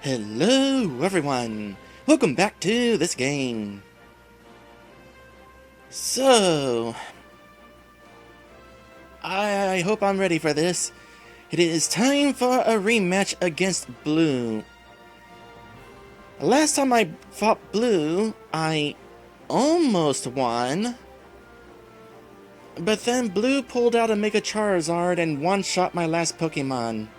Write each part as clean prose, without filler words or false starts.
Hello everyone! Welcome back to this game. So, I hope I'm ready for this. It is time for a rematch against Blue. Last time I fought Blue, I almost won. But then Blue pulled out a Mega Charizard and one-shot my last Pokemon.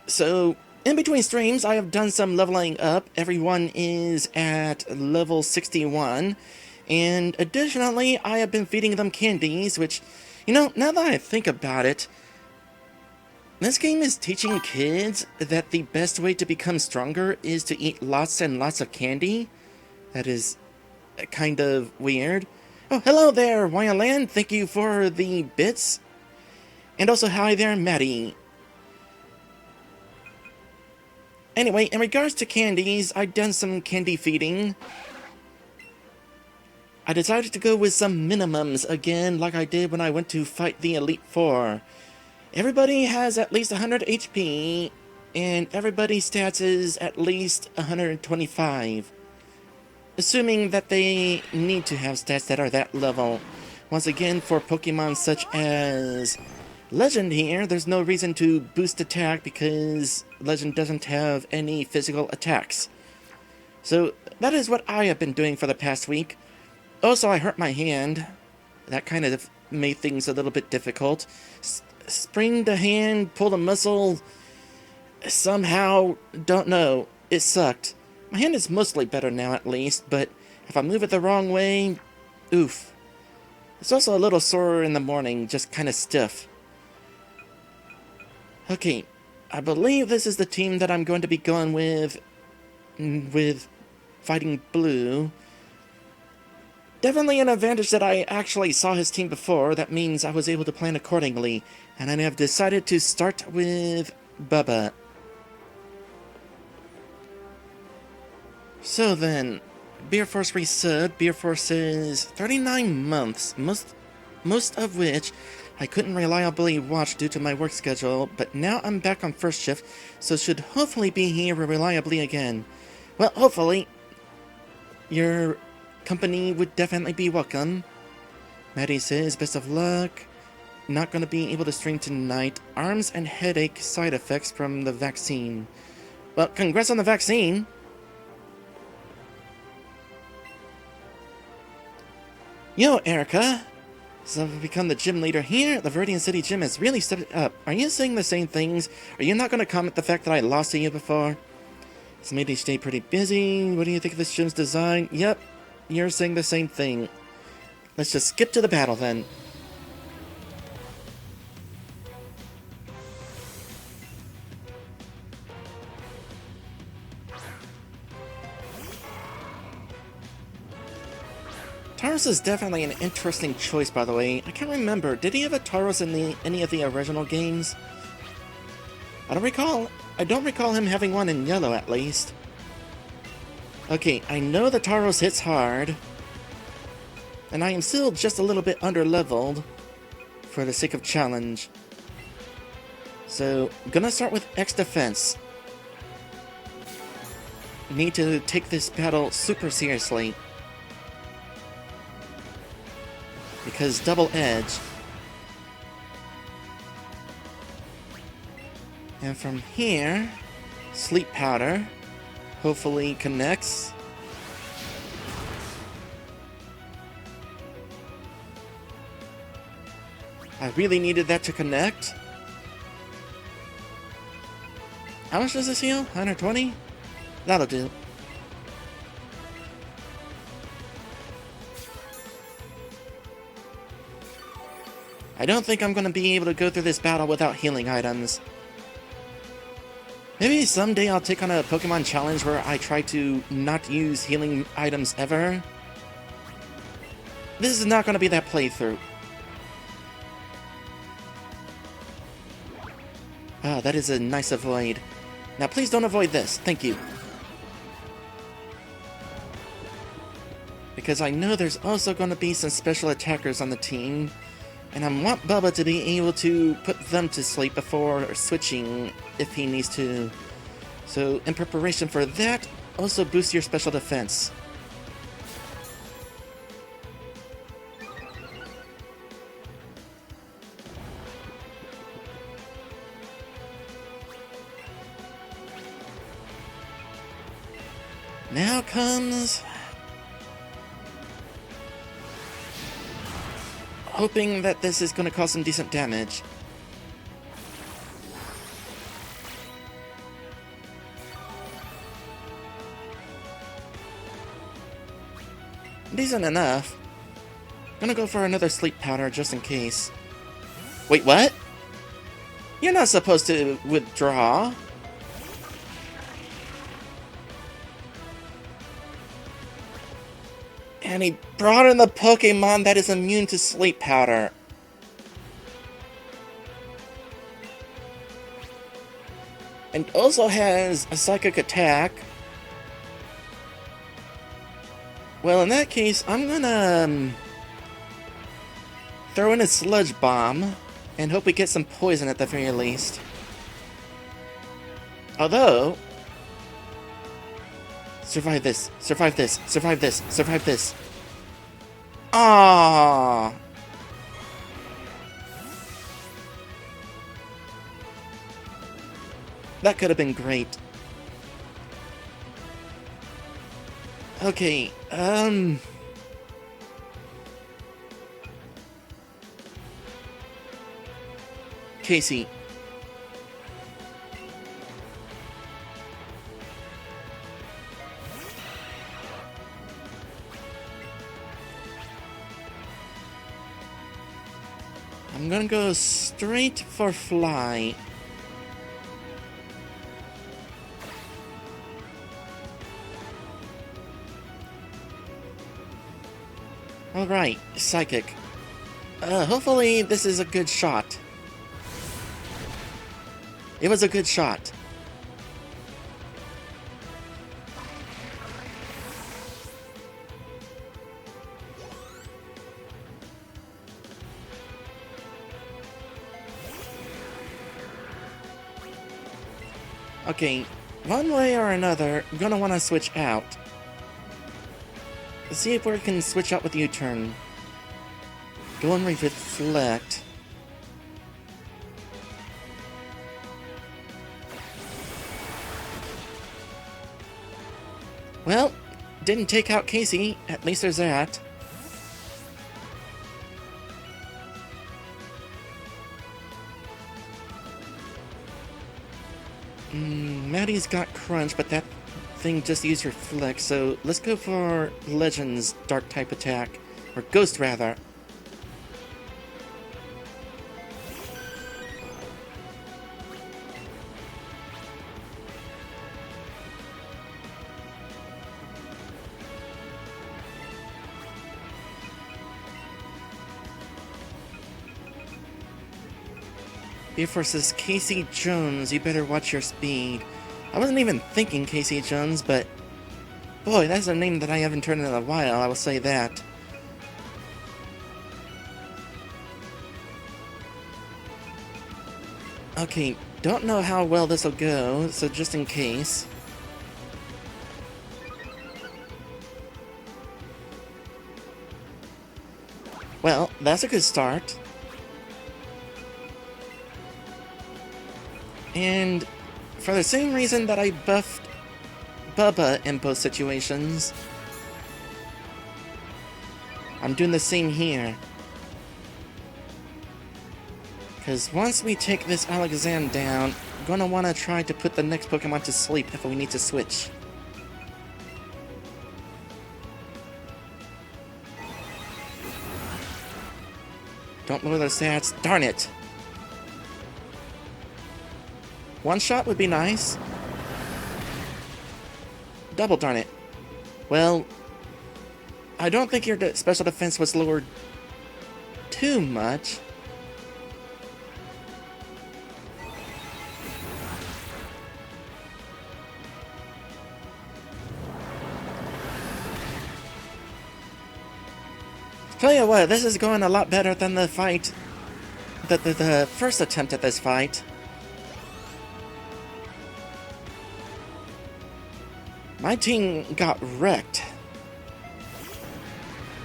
So, in between streams, I have done some leveling up. Everyone is at level 61. And additionally, I have been feeding them candies, which, now that I think about it, this game is teaching kids that the best way to become stronger is to eat lots and lots of candy. That is kind of weird. Oh, hello there, Wyaland. Thank you for the bits. And also, hi there, Maddie. Anyway, in regards to candies, I've done some candy feeding. I decided to go with some minimums again, like I did when I went to fight the Elite Four. Everybody has at least 100 HP, and everybody's stats is at least 125. Assuming that they need to have stats that are that level. Once again, for Pokemon such as Legend here, there's no reason to boost attack because Legend doesn't have any physical attacks. So that is what I have been doing for the past week. Also, I hurt my hand. That kind of made things a little bit difficult. Sprained the hand, pulled a muscle. Somehow, don't know. It sucked. My hand is mostly better now at least, but if I move it the wrong way, oof. It's also a little sore in the morning, just kind of stiff. Okay, I believe this is the team that I'm going to be going with fighting Blue. Definitely an advantage that I actually saw his team before. That means I was able to plan accordingly. And I have decided to start with Bubba. So then, Beer Force reset. Beer Force is 39 months, most of which I couldn't reliably watch due to my work schedule, but now I'm back on first shift, so should hopefully be here reliably again. Well, hopefully. Your company would definitely be welcome. Maddie says, best of luck. Not gonna be able to stream tonight. Arms and headache side effects from the vaccine. Well, congrats on the vaccine. Yo, Erika. So I've become the gym leader here. The Viridian City Gym has really stepped up. Are you saying the same things? Are you not going to comment the fact that I lost to you before? It's made you stay pretty busy. What do you think of this gym's design? Yep, you're saying the same thing. Let's just skip to the battle then. Tauros is definitely an interesting choice, by the way. I can't remember. Did he have a Tauros in any of the original games? I don't recall him having one in yellow, at least. Okay, I know the Tauros hits hard. And I am still just a little bit under-leveled for the sake of challenge. So, gonna start with X defense. Need to take this battle super seriously. Because double edge. And from here, Sleep Powder hopefully connects. I really needed that to connect. How much does this heal? 120? That'll do. I don't think I'm going to be able to go through this battle without healing items. Maybe someday I'll take on a Pokemon challenge where I try to not use healing items ever. This is not going to be that playthrough. Ah, that is a nice avoid. Now please don't avoid this. Thank you. Because I know there's also going to be some special attackers on the team. And I want Bubba to be able to put them to sleep before switching if he needs to. So, in preparation for that, also boost your special defense. Now comes... hoping that this is going to cause some decent damage. Decent enough. Gonna go for another sleep powder just in case. Wait, what? You're not supposed to withdraw. And he brought in the Pokemon that is immune to sleep powder. And also has a psychic attack. Well, in that case, I'm gonna throw in a Sludge Bomb and hope we get some poison at the very least. Although... survive this, survive this, survive this, survive this. Ah. That could have been great. Okay, Casey. I'm gonna go straight for Fly. Alright, Psychic. Hopefully this is a good shot. It was a good shot. Okay, one way or another, I'm gonna want to switch out. Let's see if we can switch out with U-turn. Go and reflect. Well, didn't take out Casey. At least there's that. Maddie's got Crunch, but that thing just used Reflect, so let's go for Legends Dark type attack. Or Ghost, rather. Before says, Casey Jones, you better watch your speed. I wasn't even thinking Casey Jones, but... boy, that's a name that I haven't heard in a while, I will say that. Okay, don't know how well this will go, so just in case... well, that's a good start. And for the same reason that I buffed Bubba in both situations, I'm doing the same here. Because once we take this Alakazam down, I'm gonna want to try to put the next Pokemon to sleep if we need to switch. Don't lower those stats. Darn it! One shot would be nice. Double, darn it. Well, I don't think your special defense was lowered too much. Tell you what, this is going a lot better than the fight, the first attempt at this fight. My team got wrecked.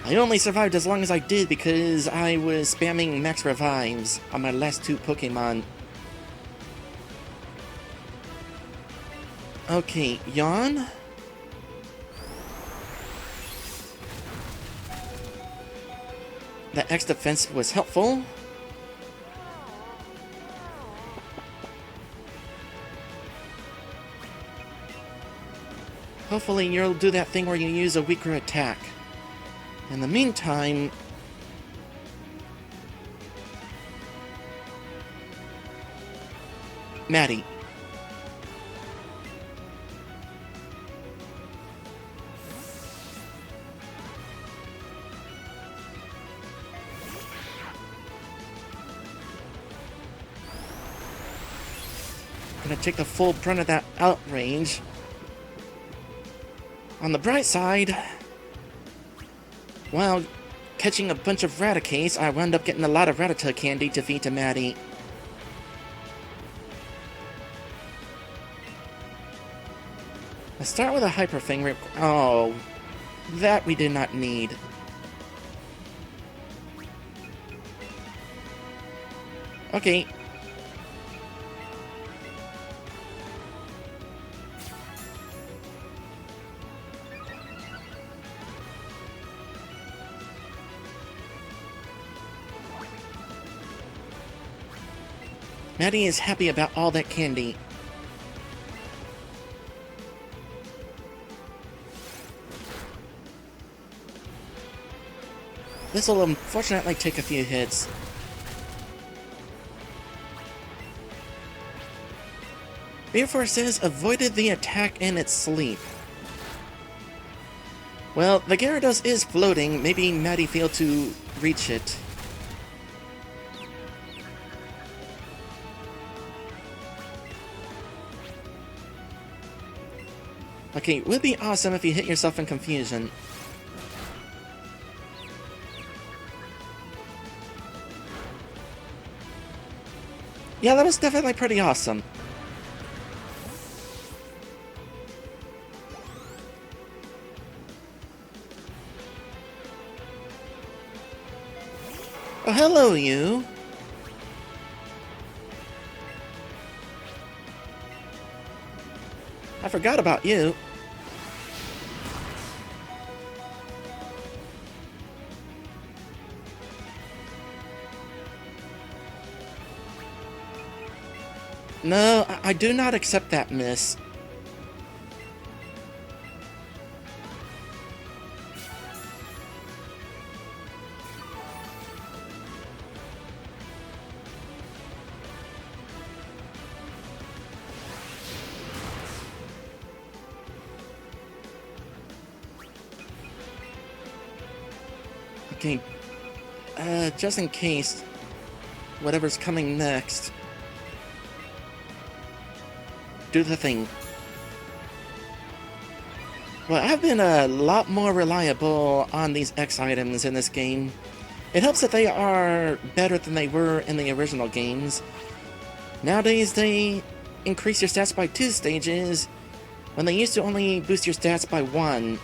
I only survived as long as I did because I was spamming max revives on my last two Pokemon. Okay, Yawn? That X defense was helpful. Hopefully you'll do that thing where you use a weaker attack. In the meantime... Maddie. Gonna take the full brunt of that outrage. On the bright side, while catching a bunch of Raticates, I wound up getting a lot of Rattata candy to feed to Maddie. Let's start with a Hyper Fang. Oh, that we did not need. Okay. Maddie is happy about all that candy. This will unfortunately take a few hits. Therefore says avoided the attack in its sleep. Well, the Gyarados is floating. Maybe Maddie failed to reach it. Okay, it would be awesome if you hit yourself in confusion. Yeah, that was definitely pretty awesome. Oh, hello, you. I forgot about you. No, I do not accept that, miss. Okay, just in case, whatever's coming next, do the thing. Well, I've been a lot more reliable on these X items in this game. It helps that they are better than they were in the original games. Nowadays, they increase your stats by 2 stages, when they used to only boost your stats by 1.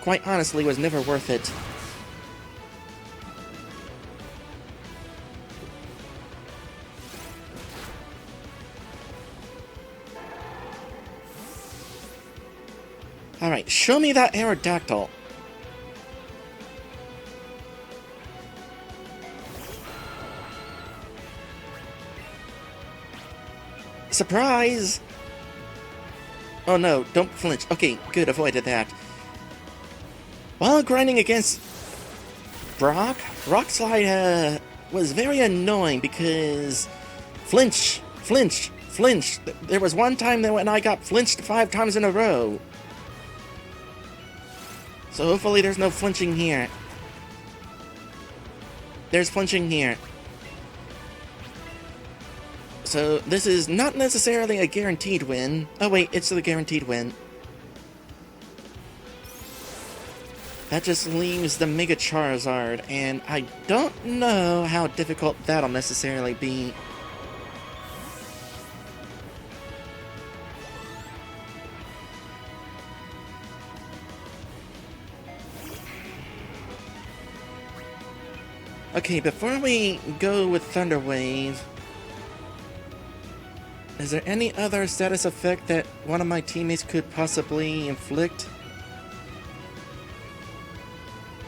Quite honestly, it was never worth it. Alright, show me that Aerodactyl. Surprise! Oh no, don't flinch. Okay, good, avoided that. While grinding against Brock, Rock Slide was very annoying because flinch. There was one time that when I got flinched 5 times in a row. So hopefully there's no flinching here. There's flinching here. So this is not necessarily a guaranteed win. Oh wait, it's a guaranteed win. That just leaves the Mega Charizard, and I don't know how difficult that'll necessarily be. Okay, before we go with Thunder Wave, is there any other status effect that one of my teammates could possibly inflict?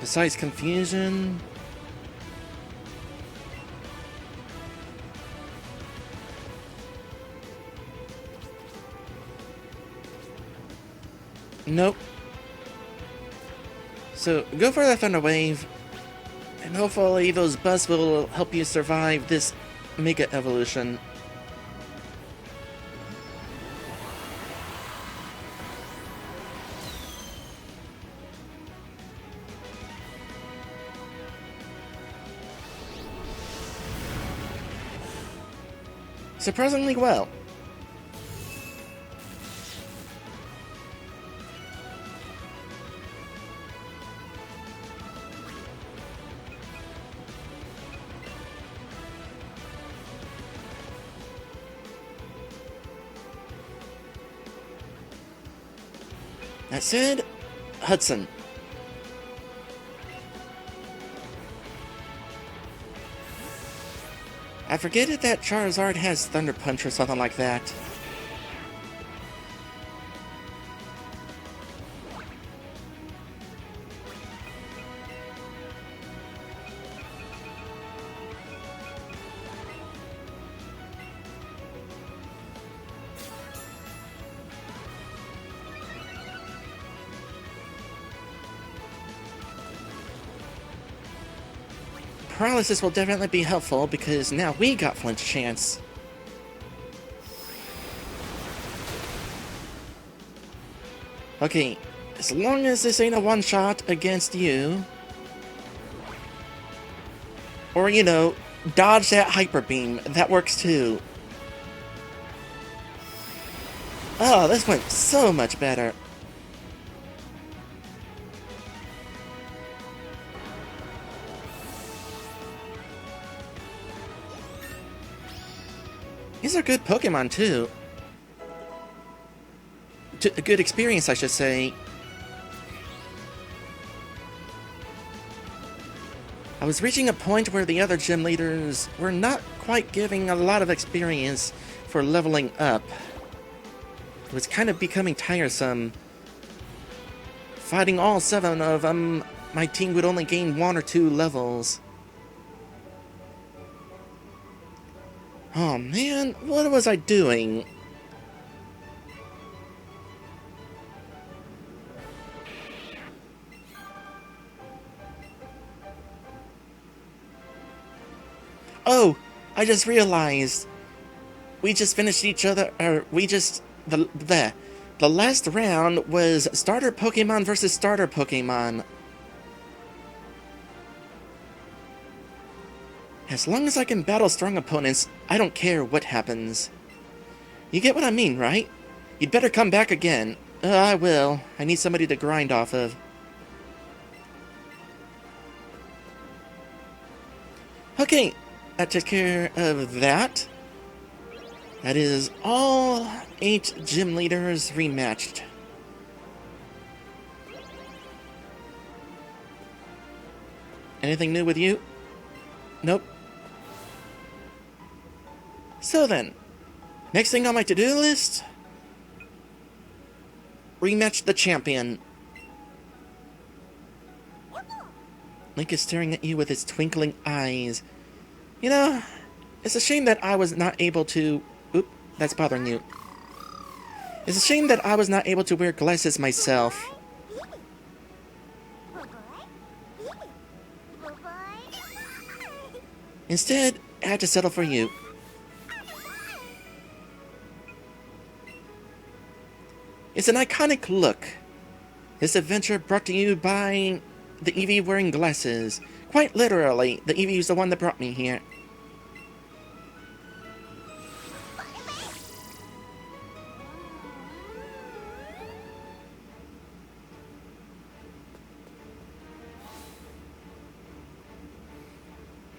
Besides Confusion? Nope. So, go for the Thunder Wave, and hopefully those Buzz will help you survive this Mega Evolution. Surprisingly well. That said, Hudson. I forget if that Charizard has Thunder Punch or something like that. Paralysis will definitely be helpful because now we got flinch chance. Okay, as long as this ain't a one-shot against you, or, you know, dodge that Hyper Beam, that works too. Oh, this went so much better. These are good Pokemon, too. A good experience, I should say. I was reaching a point where the other gym leaders were not quite giving a lot of experience for leveling up. It was kind of becoming tiresome. Fighting all 7 of them, my team would only gain 1 or 2 levels. Oh man, what was I doing? Oh, I just realized. We just finished each other, the last round was starter Pokemon versus starter Pokemon. As long as I can battle strong opponents, I don't care what happens. You get what I mean, right? You'd better come back again. I will. I need somebody to grind off of. Okay, that took care of that. That is all 8 gym leaders rematched. Anything new with you? Nope. So then, next thing on my to-do list, rematch the champion. Link is staring at you with his twinkling eyes. You know, it's a shame that I was not able to... Oop, that's bothering you. It's a shame that I was not able to wear glasses myself. Instead, I had to settle for you. It's an iconic look. This adventure brought to you by the Eevee wearing glasses. Quite literally, the Eevee is the one that brought me here.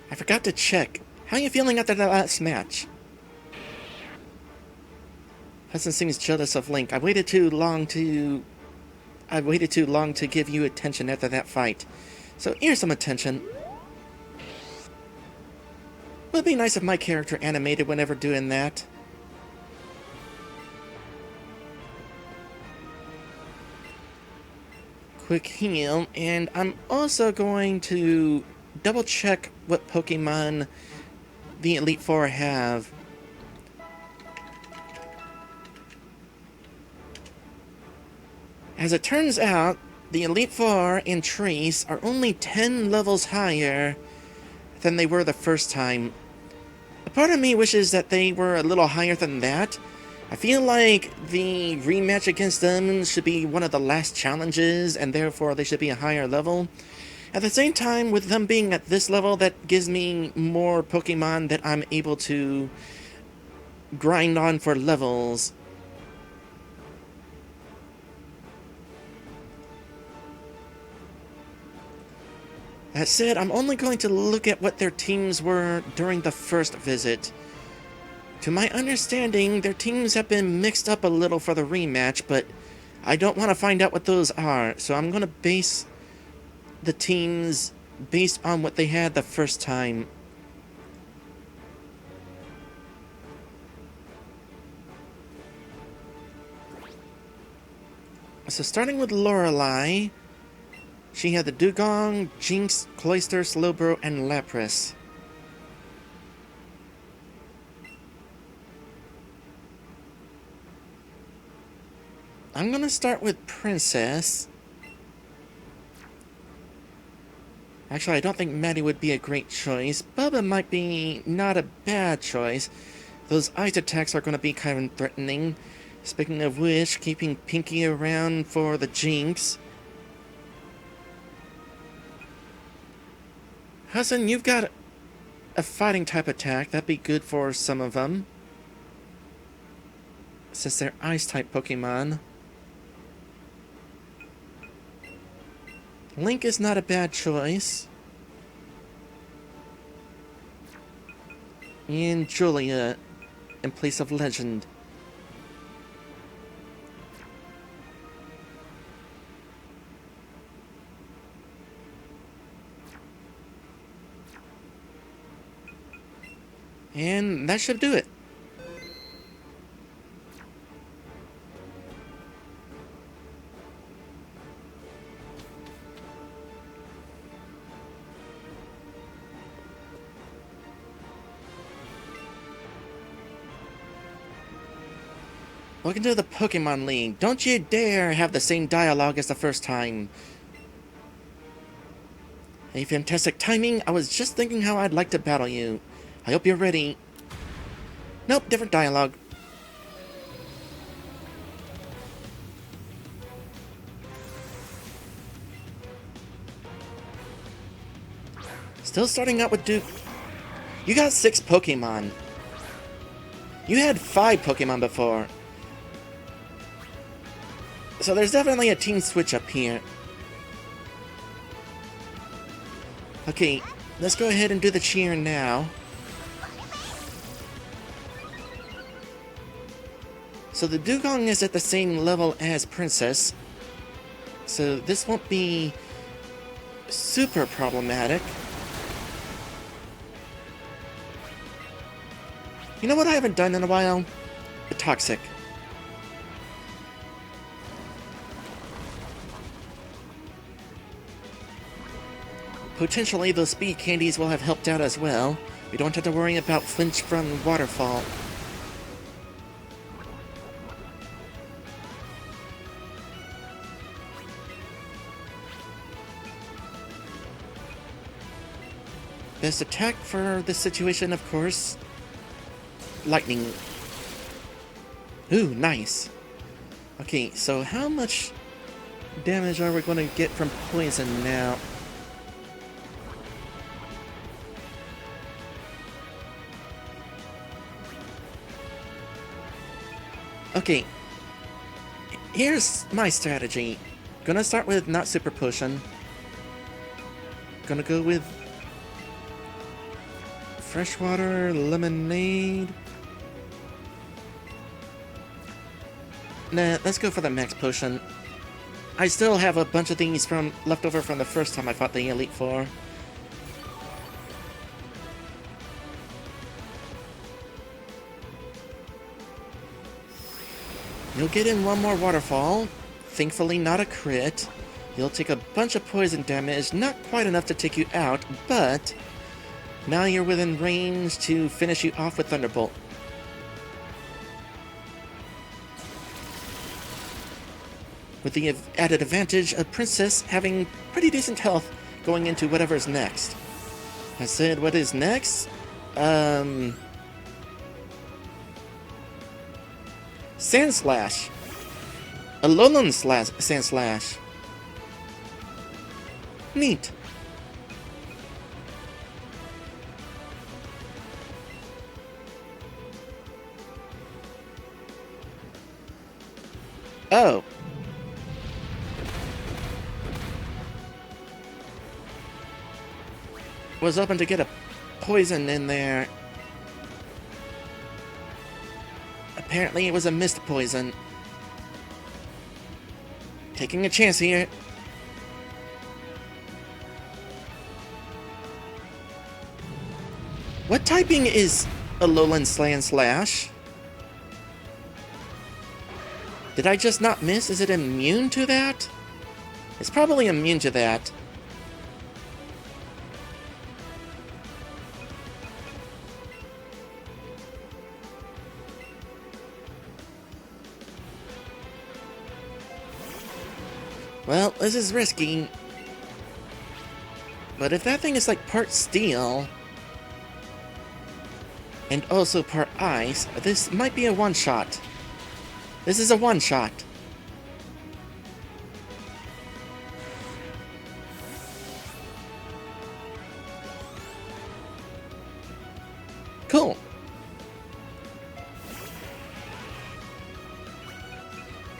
I forgot to check. How are you feeling after the last match? Hudson seems jealous of Link. I waited too long to give you attention after that fight. So here's some attention. Would be nice if my character animated whenever doing that. Quick heal, and I'm also going to double check what Pokemon the Elite Four have. As it turns out, the Elite Four and Trace are only 10 levels higher than they were the first time. A part of me wishes that they were a little higher than that. I feel like the rematch against them should be one of the last challenges, and therefore they should be a higher level. At the same time, with them being at this level, that gives me more Pokemon that I'm able to grind on for levels. That said, I'm only going to look at what their teams were during the first visit. To my understanding, their teams have been mixed up a little for the rematch, but I don't want to find out what those are, so I'm going to base the teams based on what they had the first time. So starting with Lorelei, she had the Dugong, Jinx, Cloyster, Slowbro, and Lapras. I'm gonna start with Princess. Actually, I don't think Maddie would be a great choice. Bubba might be not a bad choice. Those ice attacks are gonna be kind of threatening. Speaking of which, keeping Pinky around for the Jinx. Hassan, you've got a fighting type attack. That'd be good for some of them, since they're ice type Pokemon. Link is not a bad choice. And Julia in place of Legend. And that should do it. Welcome to the Pokemon League. Don't you dare have the same dialogue as the first time. Hey, fantastic timing. I was just thinking how I'd like to battle you. I hope you're ready. Nope, different dialogue. Still starting out with Duke. You got 6 Pokemon. You had 5 Pokemon before. So there's definitely a team switch up here. Okay, let's go ahead and do the cheer now. So the Dugong is at the same level as Princess, so this won't be super problematic. You know what I haven't done in a while? The Toxic. Potentially those speed candies will have helped out as well. We don't have to worry about flinch from Waterfall. Best attack for this situation, of course. Lightning. Ooh, nice. Okay, so how much damage are we going to get from poison now? Okay, here's my strategy. Gonna start with not super potion. Gonna go with freshwater, lemonade. Nah, let's go for the max potion. I still have a bunch of things from left over from the first time I fought the Elite Four. You'll get in one more waterfall. Thankfully not a crit. You'll take a bunch of poison damage, not quite enough to take you out, but now you're within range to finish you off with Thunderbolt. With the added advantage of Princess having pretty decent health going into whatever's next. I said, what is next? Sandslash. Alolan Sandslash. Neat. Oh. Was hoping to get a poison in there. Apparently it was a mist poison. Taking a chance here. What typing is Alolan Sandslash? Did I just not miss? Is it immune to that? It's probably immune to that. Well, this is risky. But if that thing is like part steel, and also part ice, this might be a one-shot. This is a one-shot. Cool.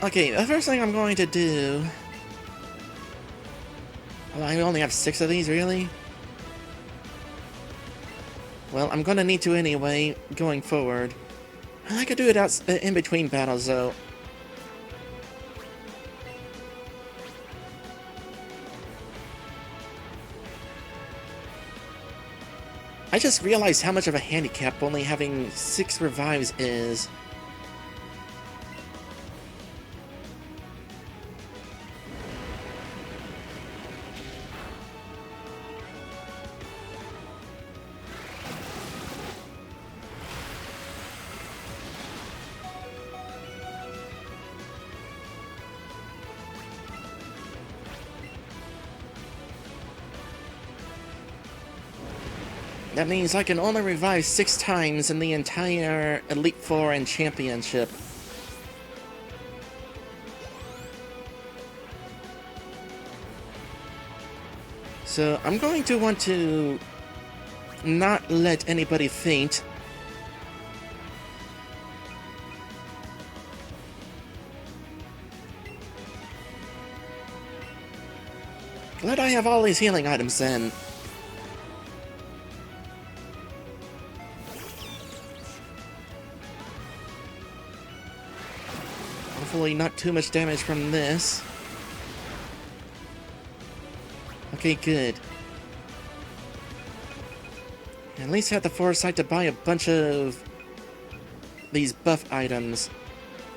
Okay, the first thing I'm going to do... Well, I only have 6 of these, really? Well, I'm gonna need to anyway, going forward. I could do it out in between battles, though. I just realized how much of a handicap only having 6 revives is. That means I can only revive 6 times in the entire Elite Four and Championship. So I'm going to want to not let anybody faint. Glad I have all these healing items then. Hopefully not too much damage from this. Okay, good. At least have the foresight to buy a bunch of these buff items,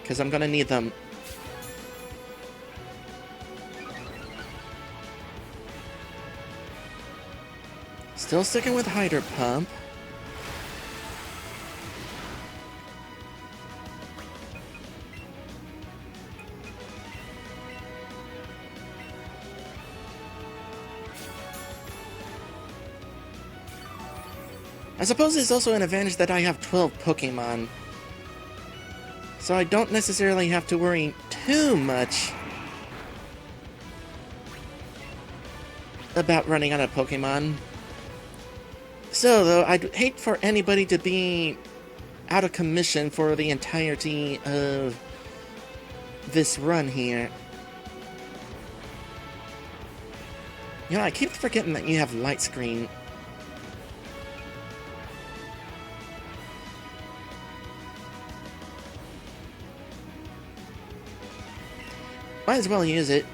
because I'm gonna need them. Still sticking with Hydro Pump. I suppose it's also an advantage that I have 12 Pokemon, so I don't necessarily have to worry too much about running out of Pokemon. So, though, I'd hate for anybody to be out of commission for the entirety of this run here. You know, I keep forgetting that you have Light Screen. Might as well use it.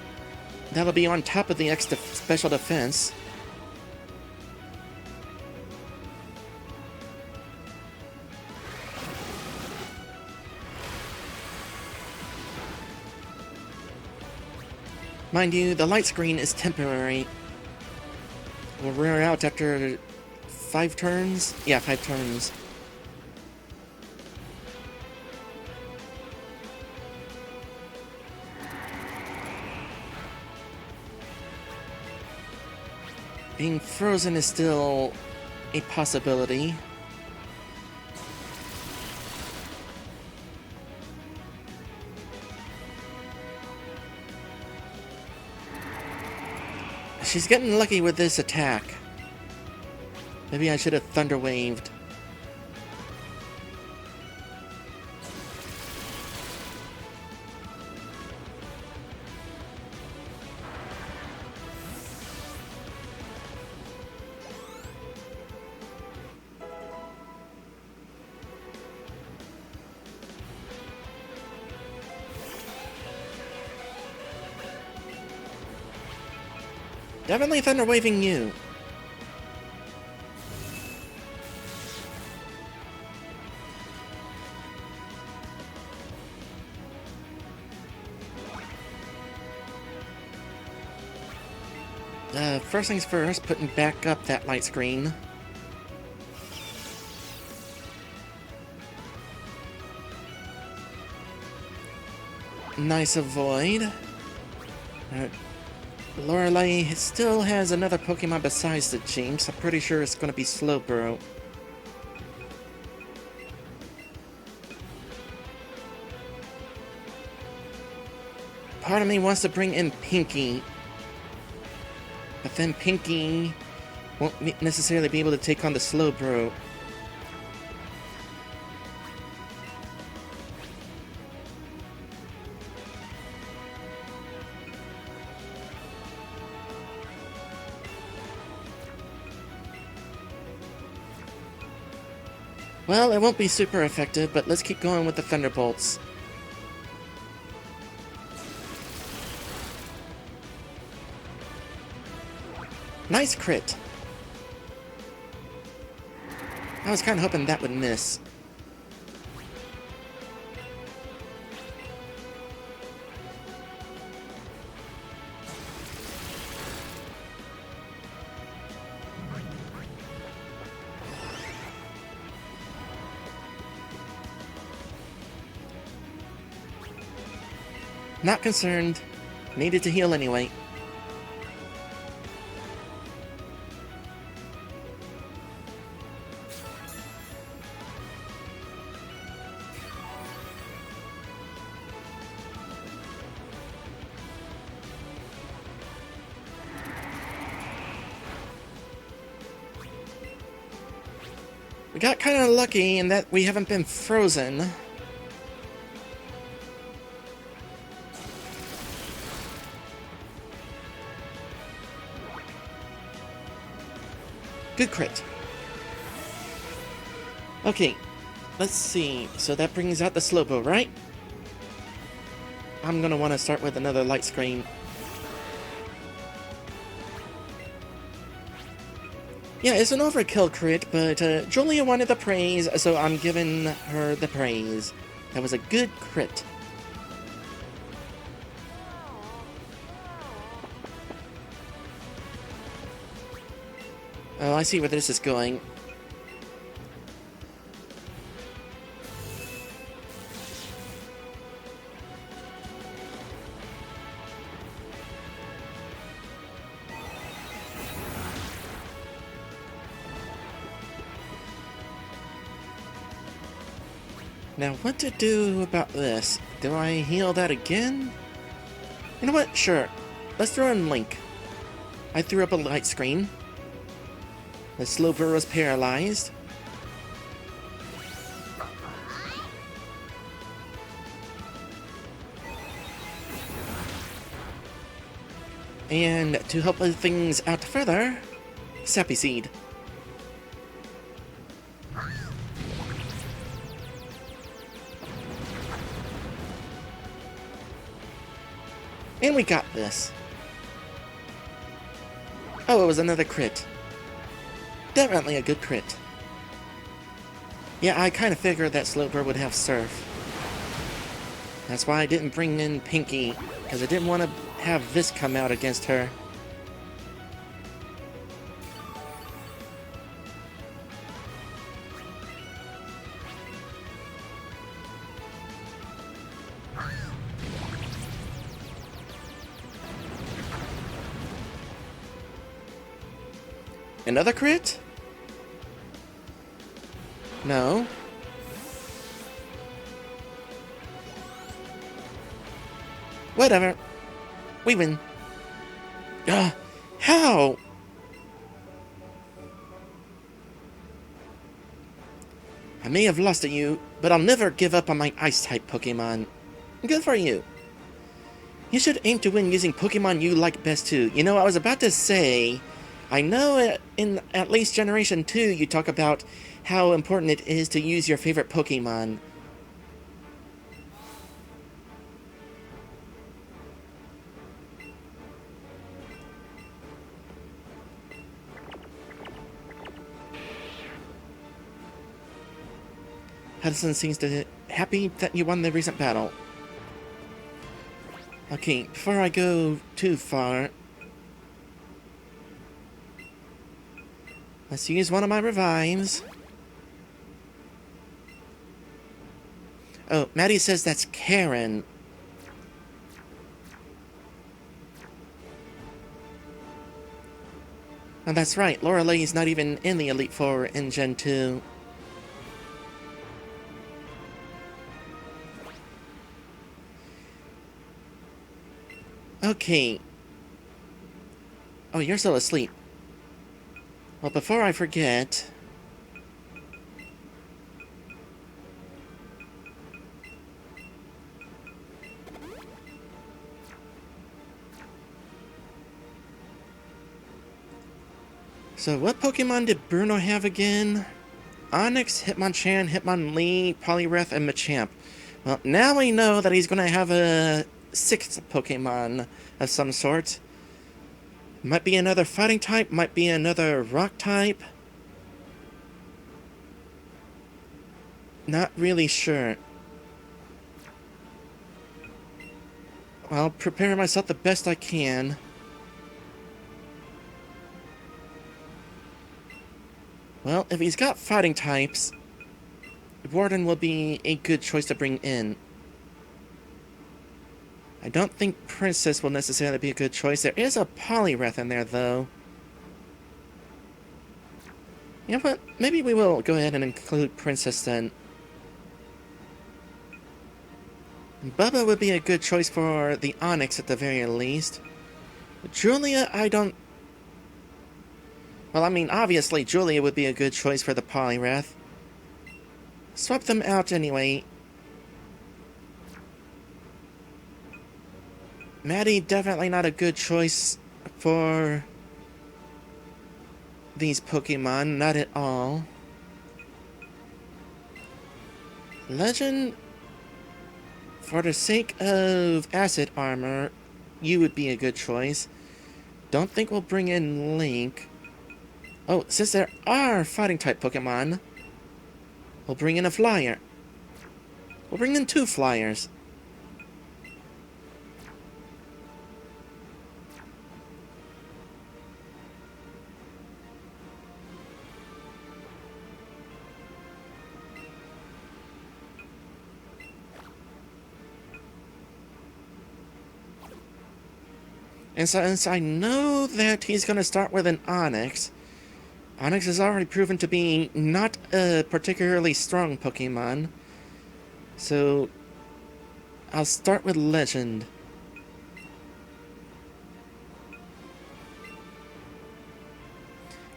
That'll be on top of the extra special defense. Mind you, the light screen is temporary. We'll rear out after 5 turns? Yeah, 5 turns. Being frozen is still a possibility. She's getting lucky with this attack. Maybe I should have Thunder Waved. Definitely Thunder Waving you. First things first, putting back up that light screen. Nice avoid. Lorelei still has another Pokemon besides the Jinx. I'm pretty sure it's going to be Slowbro. Part of me wants to bring in Pinky. But then Pinky won't necessarily be able to take on the Slowbro. Well, it won't be super effective, but let's keep going with the Thunderbolts. Nice crit! I was kind of hoping that would miss. Not concerned. Needed to heal anyway. We got kind of lucky in that we haven't been frozen. Good crit. Okay, let's see. So that brings out the Slowbro, right? I'm gonna want to start with another light screen. Yeah, it's an overkill crit, but Julia wanted the praise, so I'm giving her the praise. That was a good crit. Oh, I see where this is going. Now, what to do about this? Do I heal that again? You know what? Sure. Let's throw in Link. I threw up a light screen. The Slowbro was paralyzed. And to help things out further, Sappy Seed. And we got this. Oh, it was another crit. Definitely a good crit. Yeah, I kind of figured that Slowbro would have Surf. That's why I didn't bring in Pinky, because I didn't want to have this come out against her. Another crit? No. Whatever. We win. How? I may have lost to you, but I'll never give up on my Ice-type Pokemon. Good for you. You should aim to win using Pokemon you like best too. You know, I was about to say, I know in at least Generation 2 you talk about how important it is to use your favorite Pokemon. Hudson seems to happy that you won the recent battle. Okay, before I go too far, let's use one of my revives. Oh, Maddie says that's Karen. Oh, that's right, Lorelei not even in the Elite Four in Gen 2. Okay. Oh, you're still asleep. Well, before I forget... So, what Pokemon did Bruno have again? Onix, Hitmonchan, Hitmonlee, Poliwrath, and Machamp. Well, now we know that he's gonna have a 6th Pokemon of some sort. Might be another fighting type, might be another rock type. Not really sure. I'll prepare myself the best I can. Well, if he's got fighting types, Warden will be a good choice to bring in. I don't think Princess will necessarily be a good choice. There is a Poliwrath in there, though. You know what? Maybe we will go ahead and include Princess then. Bubba would be a good choice for the Onix at the very least. Julia, I don't... Well, I mean, obviously Julia would be a good choice for the Poliwrath. Swap them out anyway. Maddie, definitely not a good choice for these Pokemon, not at all. Legend, for the sake of Acid Armor, you would be a good choice. Don't think we'll bring in Link. Oh, since there are Fighting-type Pokemon, we'll bring in a Flyer. We'll bring in 2 Flyers. And since I know that he's going to start with an Onix, Onix has already proven to be not a particularly strong Pokemon, so I'll start with Legend.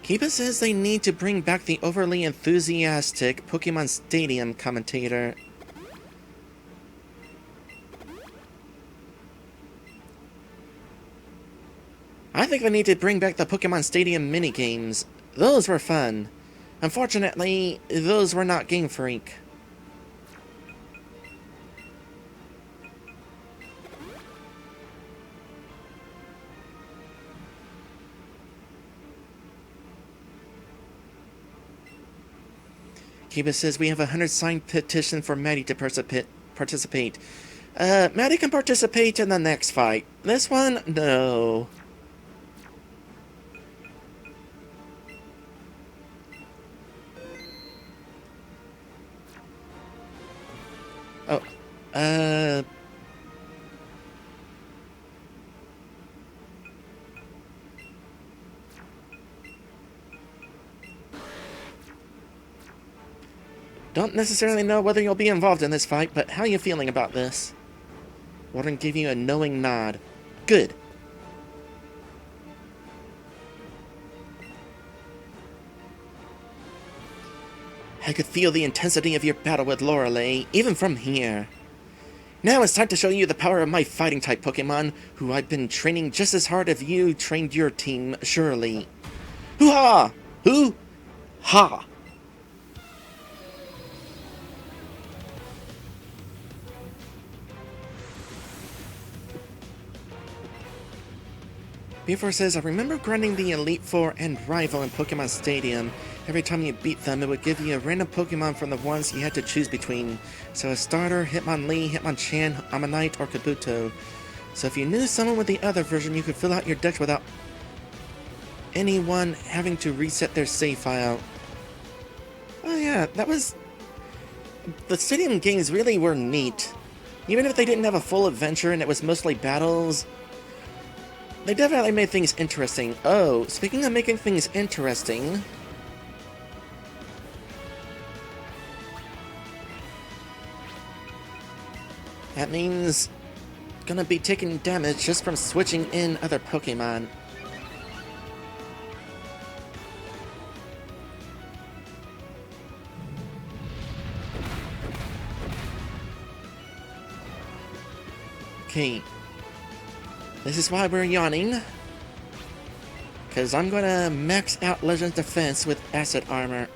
Kiba says they need to bring back the overly enthusiastic Pokemon Stadium commentator. I think they need to bring back the Pokemon Stadium minigames. Those were fun. Unfortunately, those were not Game Freak. Kiba says we have a 100 signed petition for Maddie to participate. Maddie can participate in the next fight. This one, no. Oh, don't necessarily know whether you'll be involved in this fight, but how are you feeling about this? Warden gave you a knowing nod. Good. I could feel the intensity of your battle with Lorelei, even from here. Now it's time to show you the power of my fighting-type Pokemon, who I've been training just as hard as you trained your team, surely. Hoo-ha! Hoo-ha! B4 says, I remember grinding the Elite Four and Rival in Pokemon Stadium. Every time you beat them, it would give you a random Pokemon from the ones you had to choose between. So a starter, Hitmonlee, Hitmonchan, Ammonite, or Kabuto. So if you knew someone with the other version, you could fill out your deck without anyone having to reset their save file. Oh yeah, that was... The Stadium games really were neat. Even if they didn't have a full adventure and it was mostly battles, they definitely made things interesting. Oh, speaking of making things interesting... That means... gonna be taking damage just from switching in other Pokemon. Okay. This is why we're yawning. Because I'm gonna max out Legend's defense with Acid Armor.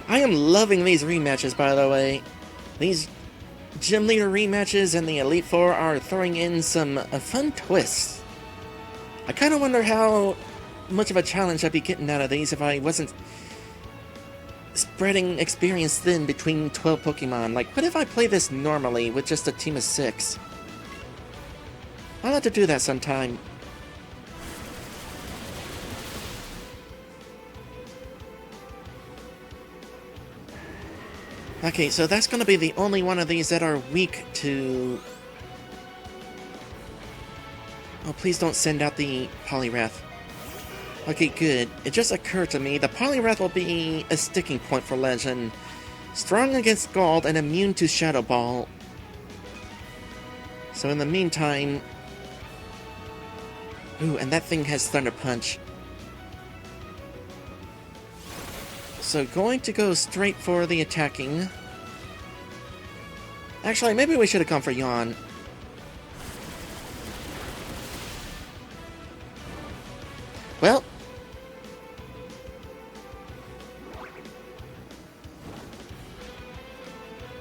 I am loving these rematches, by the way. These Gym Leader rematches and the Elite Four are throwing in some fun twists. I kind of wonder how much of a challenge I'd be getting out of these if I wasn't spreading experience thin between 12 Pokemon. Like, what if I play this normally with just a team of 6? I'll have to do that sometime. Okay, so that's going to be the only one of these that are weak to... Oh, please don't send out the Poliwrath. Okay, good. It just occurred to me, the Poliwrath will be a sticking point for Legend. Strong against Scald and immune to Shadow Ball. So in the meantime... Ooh, and that thing has Thunder Punch. So going to go straight for the attacking. Actually, maybe we should have gone for Yawn. Well.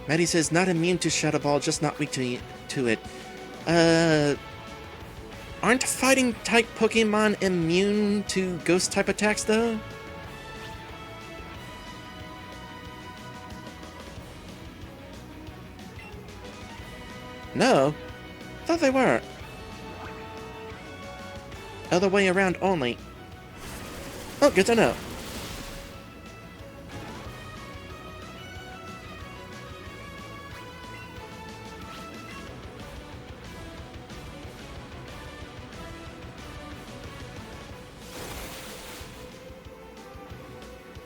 Maddie says, not immune to Shadow Ball, just not weak to it. Aren't fighting-type Pokemon immune to Ghost-type attacks, though? No, thought they were. Other way around only. Oh, good to know.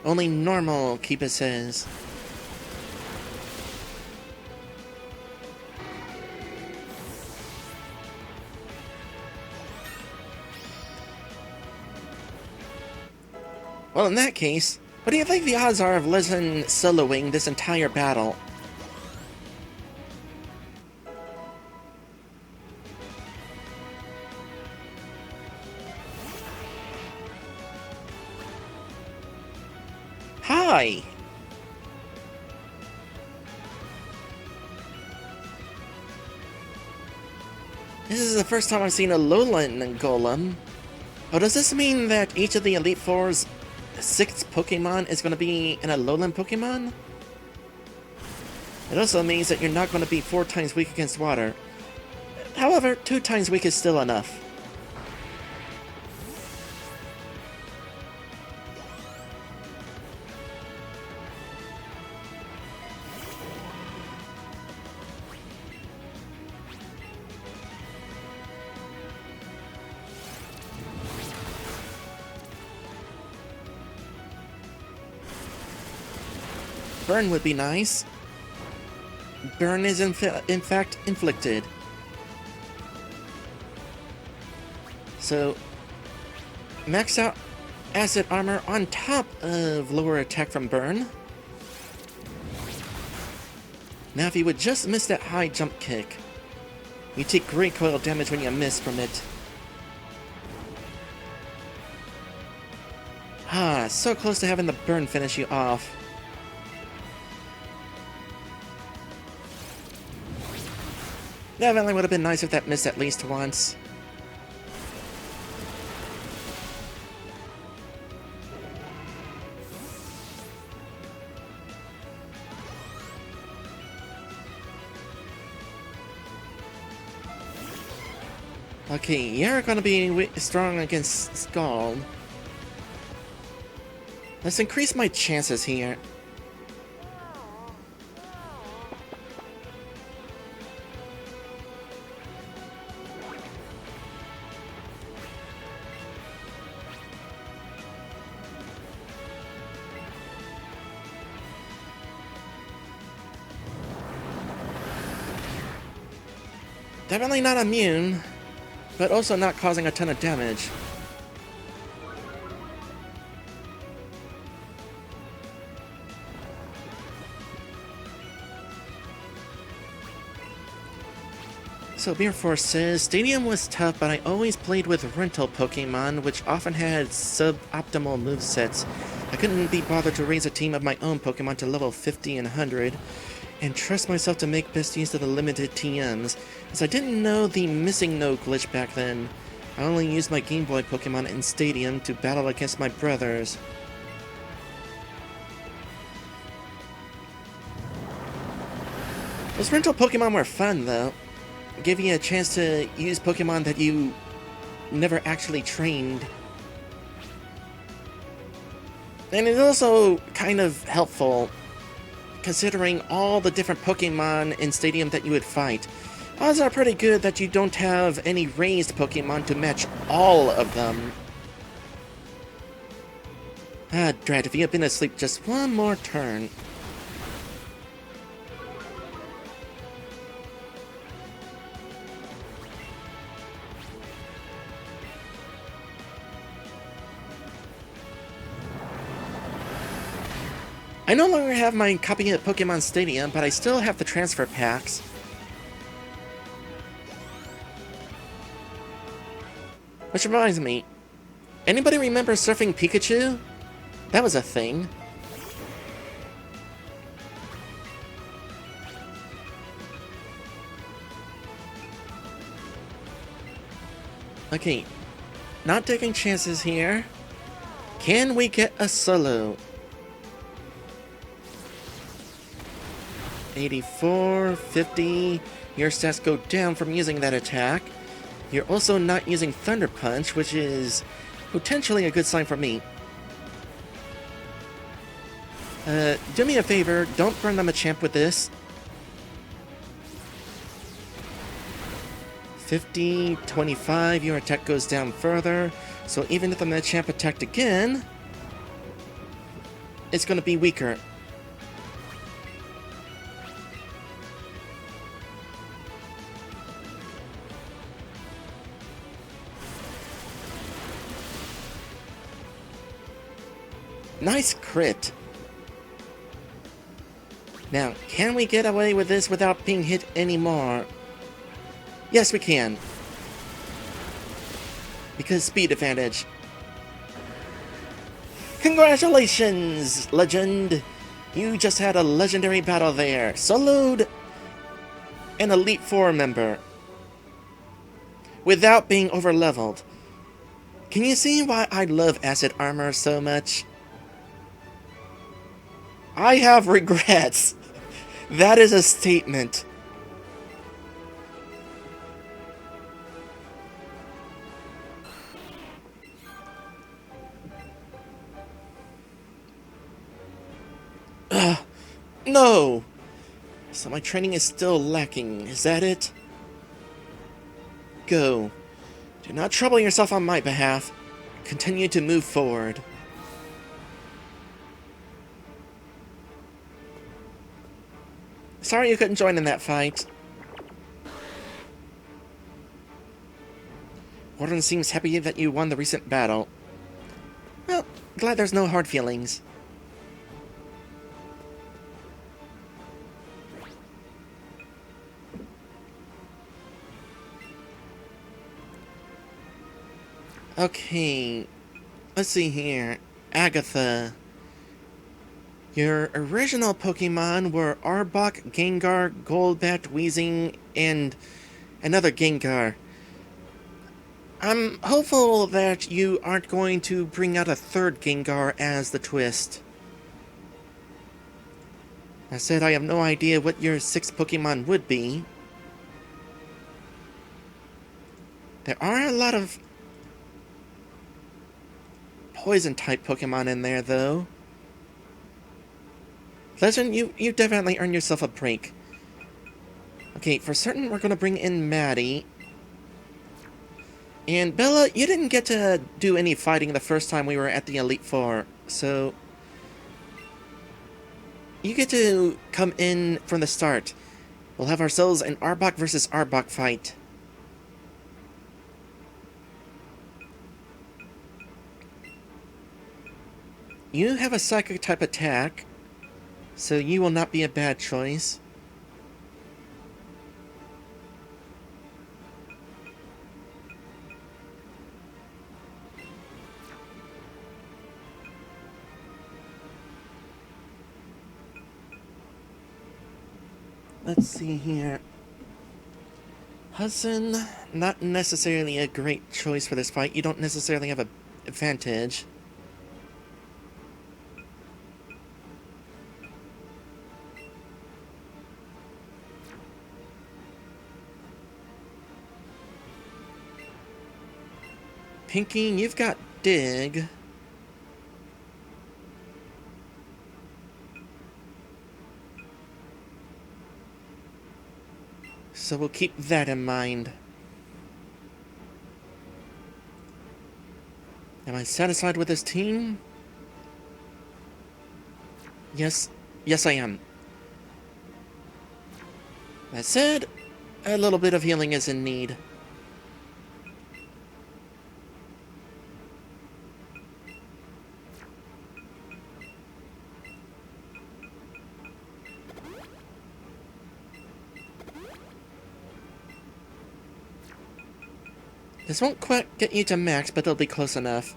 Only normal, Keepa says. Well, in that case, what do you think the odds are of Listen soloing this entire battle? Hi! This is the first time I've seen a Alolan Golem. Oh, does this mean that each of the Elite Four's 6th Pokemon is going to be an Alolan Pokemon? It also means that you're not going to be 4 times weak against water. However, 2 times weak is still enough. Burn would be nice. Burn is in fact inflicted. So, max out acid armor on top of lower attack from burn. Now if you would just miss that high jump kick, you take great coil damage when you miss from it. Ah, so close to having the burn finish you off. Definitely would have been nice if that missed at least once. Okay, you're gonna be strong against Scald. Let's increase my chances here. Definitely not immune, but also not causing a ton of damage. So Beer Force says, Stadium was tough, but I always played with rental Pokemon, which often had suboptimal movesets. I couldn't be bothered to raise a team of my own Pokemon to level 50 and 100. And trust myself to make best use of the limited TMs, as I didn't know the missing no glitch back then. I only used my Game Boy Pokemon in Stadium to battle against my brothers. Those rental Pokemon were fun, though. It gave you a chance to use Pokemon that you never actually trained. And it's also kind of helpful, considering all the different Pokemon in Stadium that you would fight. Odds are pretty good that you don't have any raised Pokemon to match all of them. Ah, drat, if you had been asleep just one more turn. I no longer have my copy of Pokemon Stadium, but I still have the transfer packs. Which reminds me, anybody remember Surfing Pikachu? That was a thing. Okay, not taking chances here. Can we get a solo? 84, 50, your stats go down from using that attack. You're also not using Thunder Punch, which is potentially a good sign for me. Do me a favor, don't burn the Machamp with this. 50, 25, your attack goes down further, so even if the Machamp attacked again, it's going to be weaker. Nice crit. Now, can we get away with this without being hit anymore? Yes, we can. Because speed advantage. Congratulations, Legend! You just had a legendary battle there. Soloed an Elite Four member. without being over-leveled. Can you see why I love acid armor so much? I have regrets. That is a statement. No! So my training is still lacking, is that it? Go. Do not trouble yourself on my behalf. Continue to move forward. Sorry you couldn't join in that fight. Warden seems happy that you won the recent battle. Well, glad there's no hard feelings. Okay, let's see here. Agatha. Your original Pokemon were Arbok, Gengar, Golbat, Weezing, and another Gengar. I'm hopeful that you aren't going to bring out a third Gengar as the twist. I said I have no idea what your sixth Pokemon would be. There are a lot of Poison-type Pokemon in there, though. Legend, you definitely earned yourself a break. Okay, for certain we're going to bring in Maddie. And Bella, you didn't get to do any fighting the first time we were at the Elite Four, so you get to come in from the start. We'll have ourselves an Arbok versus Arbok fight. You have a Psychic type attack, so you will not be a bad choice. Let's see here. Hudson, not necessarily a great choice for this fight. You don't necessarily have an advantage. Pinky, you've got Dig. So we'll keep that in mind. Am I satisfied with this team? Yes. Yes, I am. That said, a little bit of healing is in need. This won't quite get you to max, but it'll be close enough.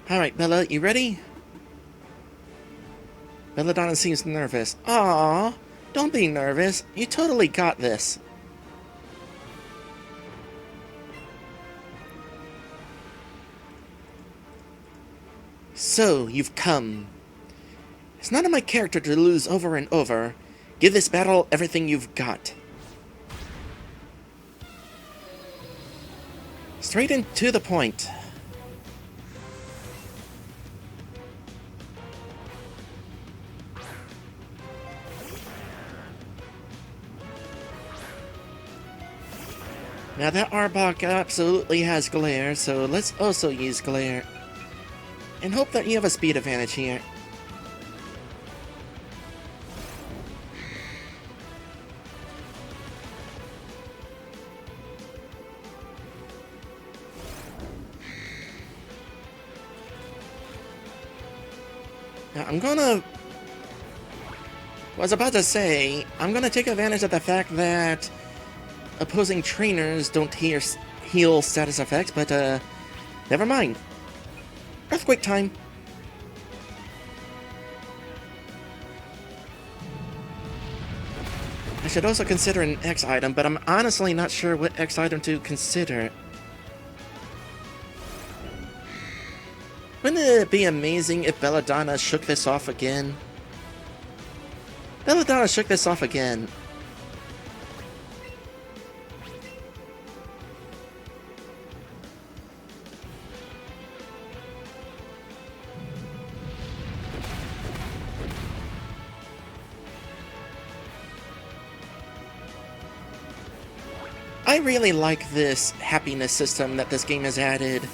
Alright, Bella, you ready? Belladonna seems nervous. Aww, don't be nervous. You totally got this. So, you've come. It's not in my character to lose over and over. Give this battle everything you've got. Straight and to the point. Now that Arbok absolutely has Glare, so let's also use Glare. And hope that you have a speed advantage here. Now I'm gonna Was about to say, I'm gonna take advantage of the fact that opposing trainers don't heal status effects, but never mind. Earthquake time. I should also consider an X item, but I'm honestly not sure what X item to consider. Wouldn't it be amazing if Belladonna shook this off again? Belladonna shook this off again. I really like this happiness system that this game has added.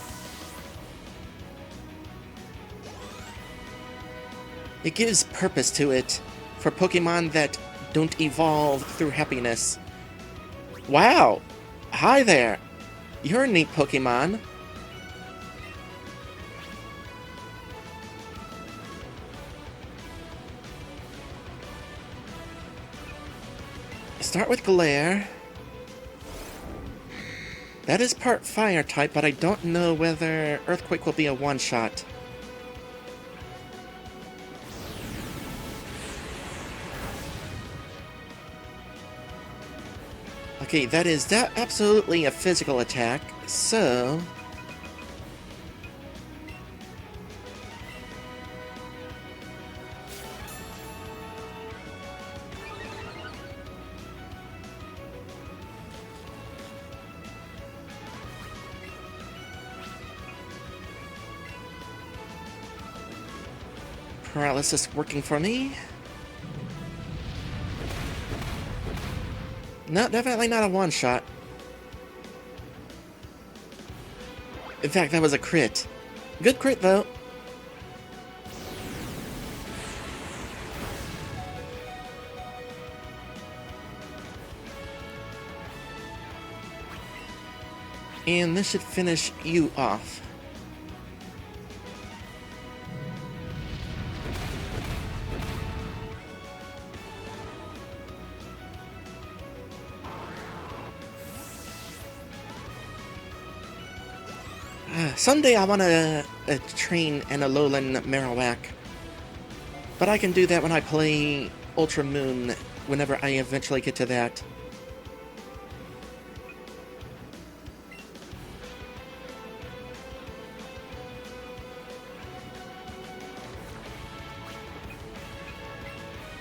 It gives purpose to it for Pokemon that don't evolve through happiness. Wow! Hi there! You're a neat Pokemon. Start with Glare. That is part Fire type, but I don't know whether Earthquake will be a one-shot. Okay, that is absolutely a physical attack, so... Paralysis working for me. No, definitely not a one-shot. In fact, that was a crit. Good crit, though. And this should finish you off. Someday I want to train an Alolan Marowak. But I can do that when I play Ultra Moon, whenever I eventually get to that.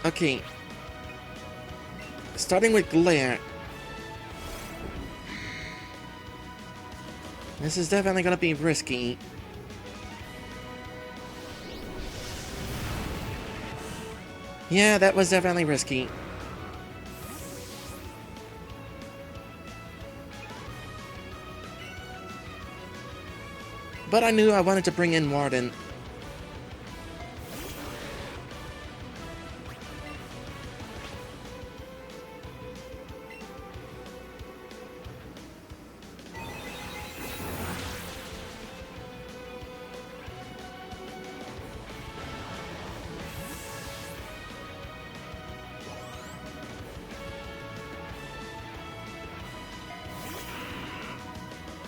Okay. Starting with Glare. This is definitely going to be risky. Yeah, that was definitely risky. But I knew I wanted to bring in Warden.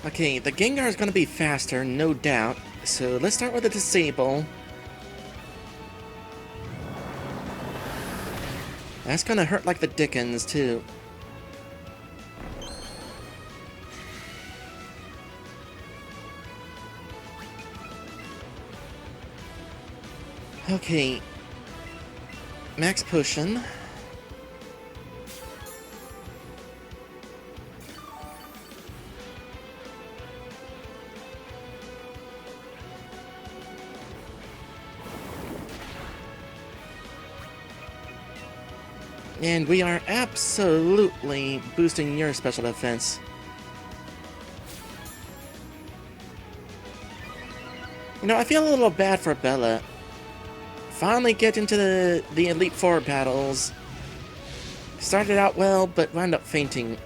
Okay, the Gengar is going to be faster, no doubt. So let's start with the Disable. That's going to hurt like the dickens, too. Okay. Max Potion. And we are absolutely boosting your special defense. You know, I feel a little bad for Bella. Finally get into the Elite Four battles. Started out well, but wound up fainting.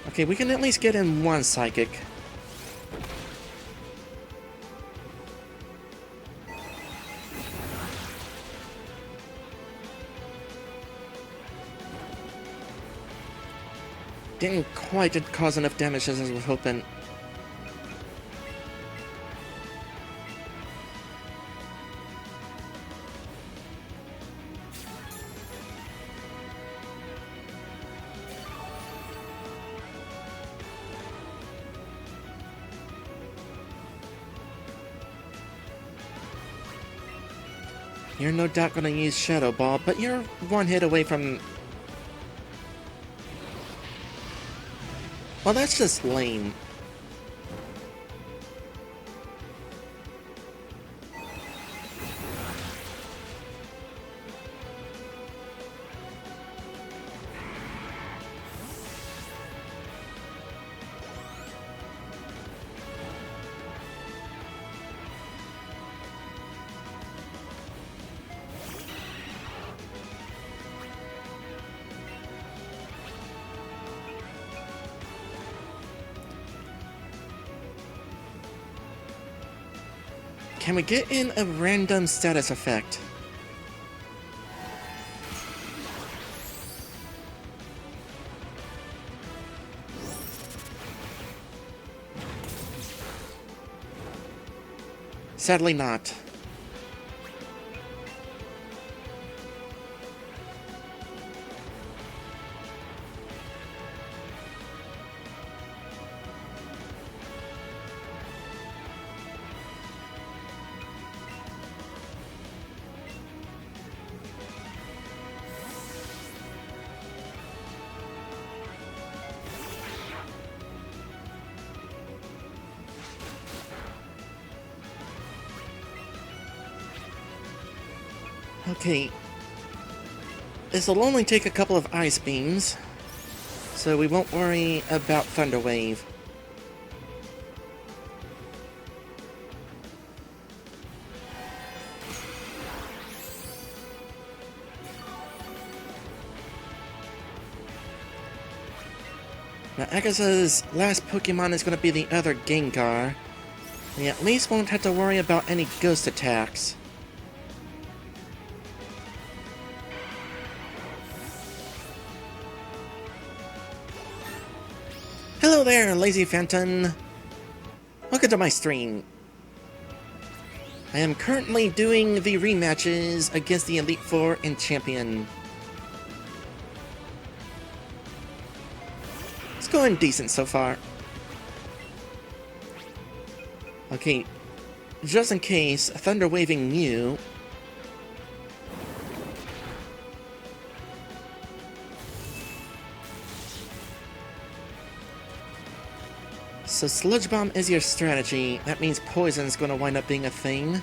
Okay, we can at least get in one Psychic. Didn't quite cause enough damage as I was hoping. You're no doubt gonna use Shadow Ball, but you're one hit away from... Well, that's just lame. Can we get in a random status effect? Sadly not. Okay, this will only take a couple of ice beams, so we won't worry about Thunder Wave. Now, Agasa's last Pokemon is going to be the other Gengar. We at least won't have to worry about any ghost attacks. Hello there, Lazy Phantom! Welcome to my stream. I am currently doing the rematches against the Elite Four and Champion. It's going decent so far. Okay, just in case, Thunder Waving you. So Sludge Bomb is your strategy. That means Poison's gonna wind up being a thing.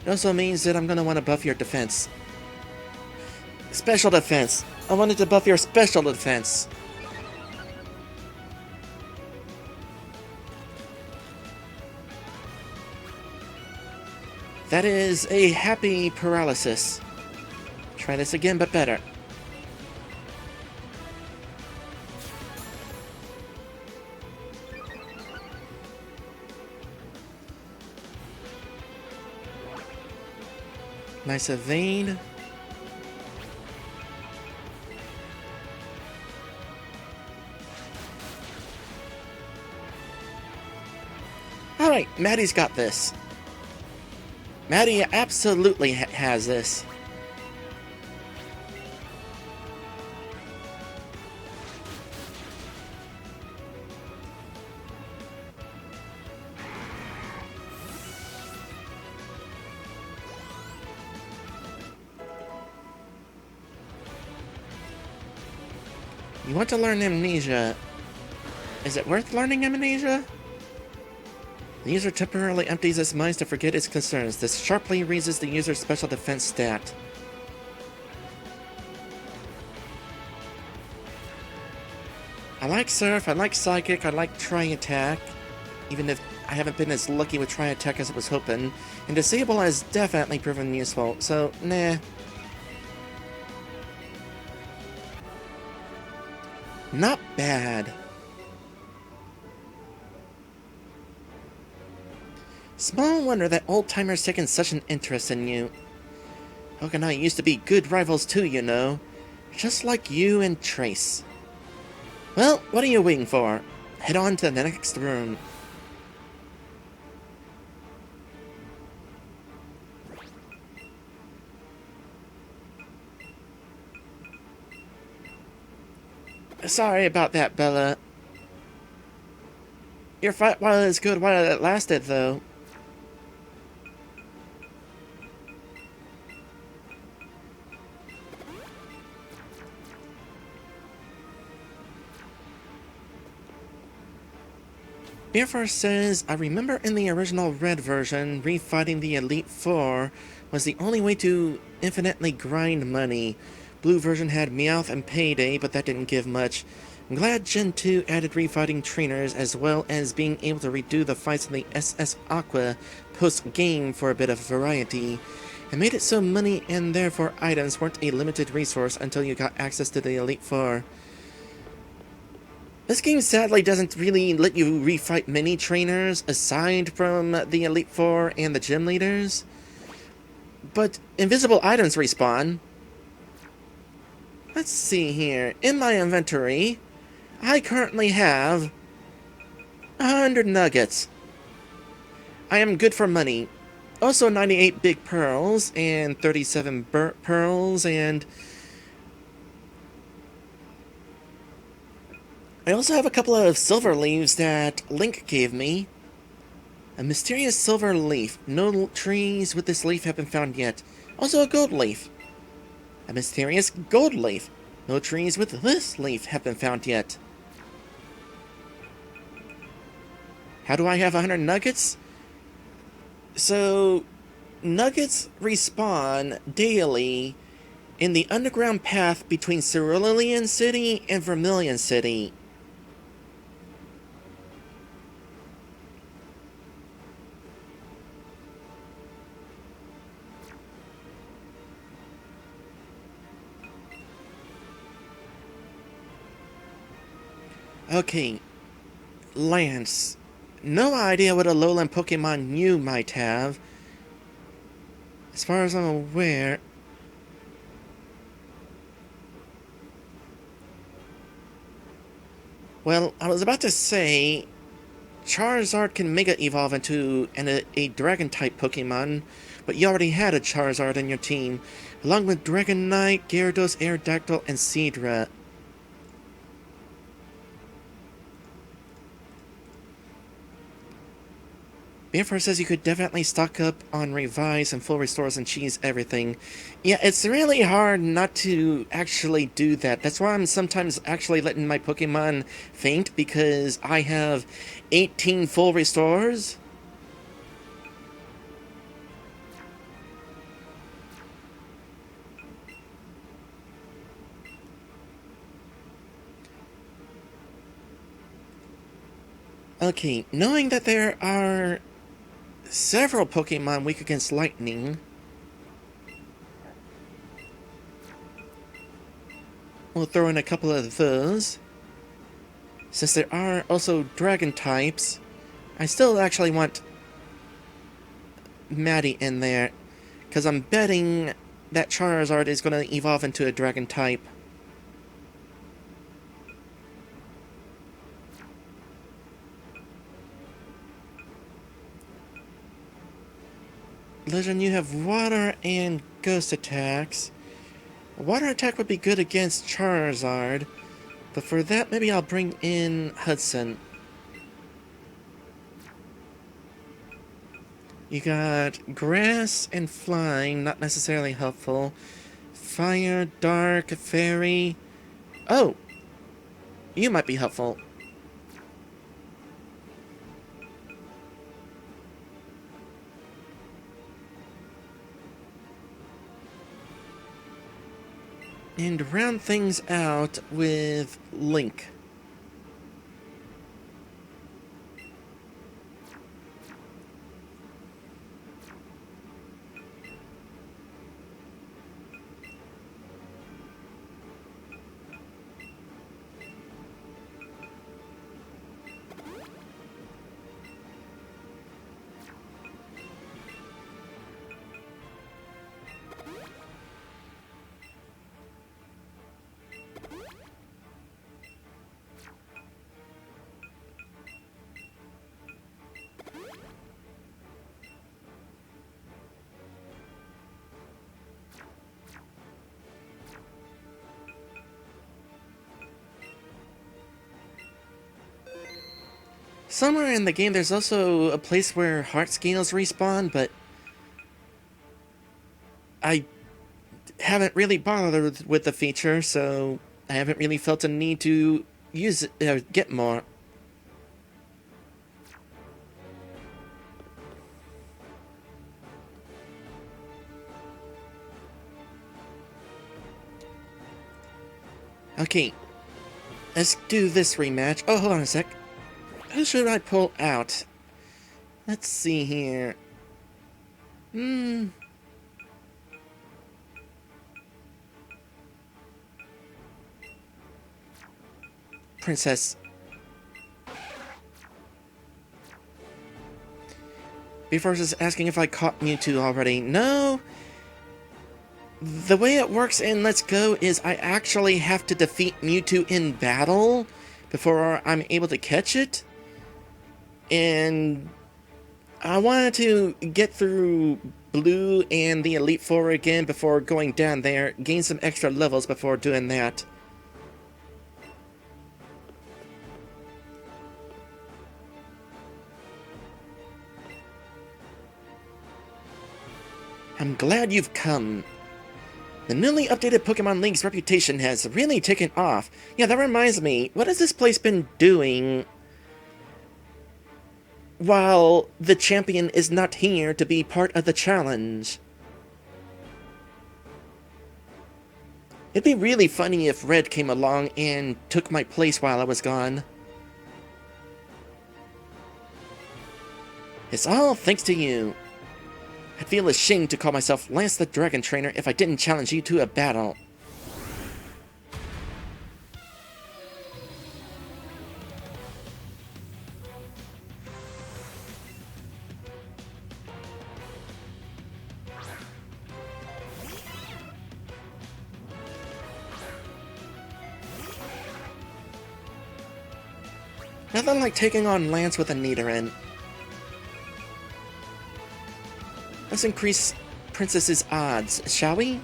It also means that I'm gonna want to buff your defense. Special defense! I wanted to buff your special defense! That is a happy paralysis. Try this again, but better. Nice evade. Alright, Maddie's got this. Maddie absolutely has this. You want to learn Amnesia. Is it worth learning Amnesia? The user temporarily empties its mind to forget its concerns. This sharply raises the user's special defense stat. I like Surf, I like Psychic, I like Tri-Attack. Even if I haven't been as lucky with Tri-Attack as I was hoping. And Disable has definitely proven useful, so nah. Not bad. Small wonder that old-timers taken such an interest in you. Hulk and I used to be good rivals too, you know. Just like you and Trace. Well, what are you waiting for? Head on to the next room. Sorry about that, Bella. Your fight was good while it lasted, though. Beerforce says, I remember in the original Red version, refighting the Elite Four was the only way to infinitely grind money. Blue version had Meowth and Payday, but that didn't give much. I'm glad Gen 2 added refighting trainers as well as being able to redo the fights in the SS Aqua post-game for a bit of variety. It made it so money and therefore items weren't a limited resource until you got access to the Elite Four. This game sadly doesn't really let you refight many trainers aside from the Elite Four and the gym leaders. But invisible items respawn. Let's see here. In my inventory, I currently have 100 nuggets. I am good for money. Also 98 big pearls and 37 burnt pearls, and I also have a couple of silver leaves that Link gave me. A mysterious silver leaf. No trees with this leaf have been found yet. Also a gold leaf. A mysterious gold leaf. No trees with this leaf have been found yet. How do I have 100 nuggets? So, nuggets respawn daily in the underground path between Cerulean City and Vermilion City. Okay, Lance. No idea what a lowland Pokemon you might have. As far as I'm aware... Well, I was about to say... Charizard can Mega Evolve into a Dragon-type Pokemon, but you already had a Charizard in your team, along with Dragonite, Gyarados, Aerodactyl, and Seadra. Beerforce says you could definitely stock up on Revives and Full Restores and cheese everything. Yeah, it's really hard not to actually do that. That's why I'm sometimes actually letting my Pokemon faint, because I have 18 Full Restores. Okay, knowing that there are several Pokemon weak against lightning, we'll throw in a couple of those. Since there are also dragon types, I still actually want Maddie in there, because I'm betting that Charizard is going to evolve into a dragon type. Legend, you have water and ghost attacks. Water attack would be good against Charizard, but for that maybe I'll bring in Hudson. You got grass and flying, not necessarily helpful. Fire, dark, fairy. Oh! You might be helpful. And round things out with Link. Somewhere in the game there's also a place where heart scales respawn, but I haven't really bothered with the feature, so I haven't really felt a need to use it, get more. Okay, let's do this rematch. Oh, hold on a sec. Who should I pull out? Let's see here. Princess. Before just asking if I caught Mewtwo already. No! The way it works in Let's Go is I actually have to defeat Mewtwo in battle before I'm able to catch it. And I wanted to get through Blue and the Elite Four again before going down there, gain some extra levels before doing that. I'm glad you've come. The newly updated Pokemon League's reputation has really taken off. Yeah, that reminds me, what has this place been doing while the champion is not here to be part of the challenge? It'd be really funny if Red came along and took my place while I was gone. It's all thanks to you. I'd feel ashamed to call myself Lance the Dragon Trainer if I didn't challenge you to a battle. Nothing like taking on Lance with a Nidoran. Let's increase Princess's odds, shall we?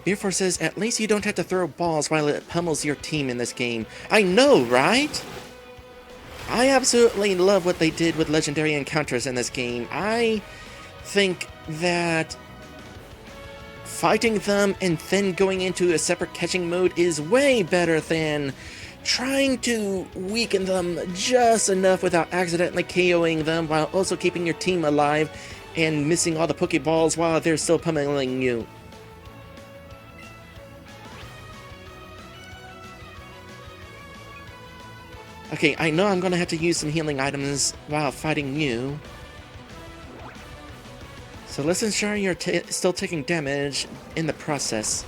Beerforce says, at least you don't have to throw balls while it pummels your team in this game. I know, right? I absolutely love what they did with legendary encounters in this game. I think that fighting them and then going into a separate catching mode is way better than trying to weaken them just enough without accidentally KOing them while also keeping your team alive and missing all the Pokeballs while they're still pummeling you. Okay, I know I'm gonna have to use some healing items while fighting you. So let's ensure you're still taking damage in the process.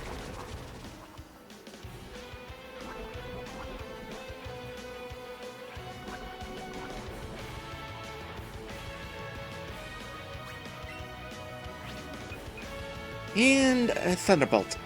And a Thunderbolt.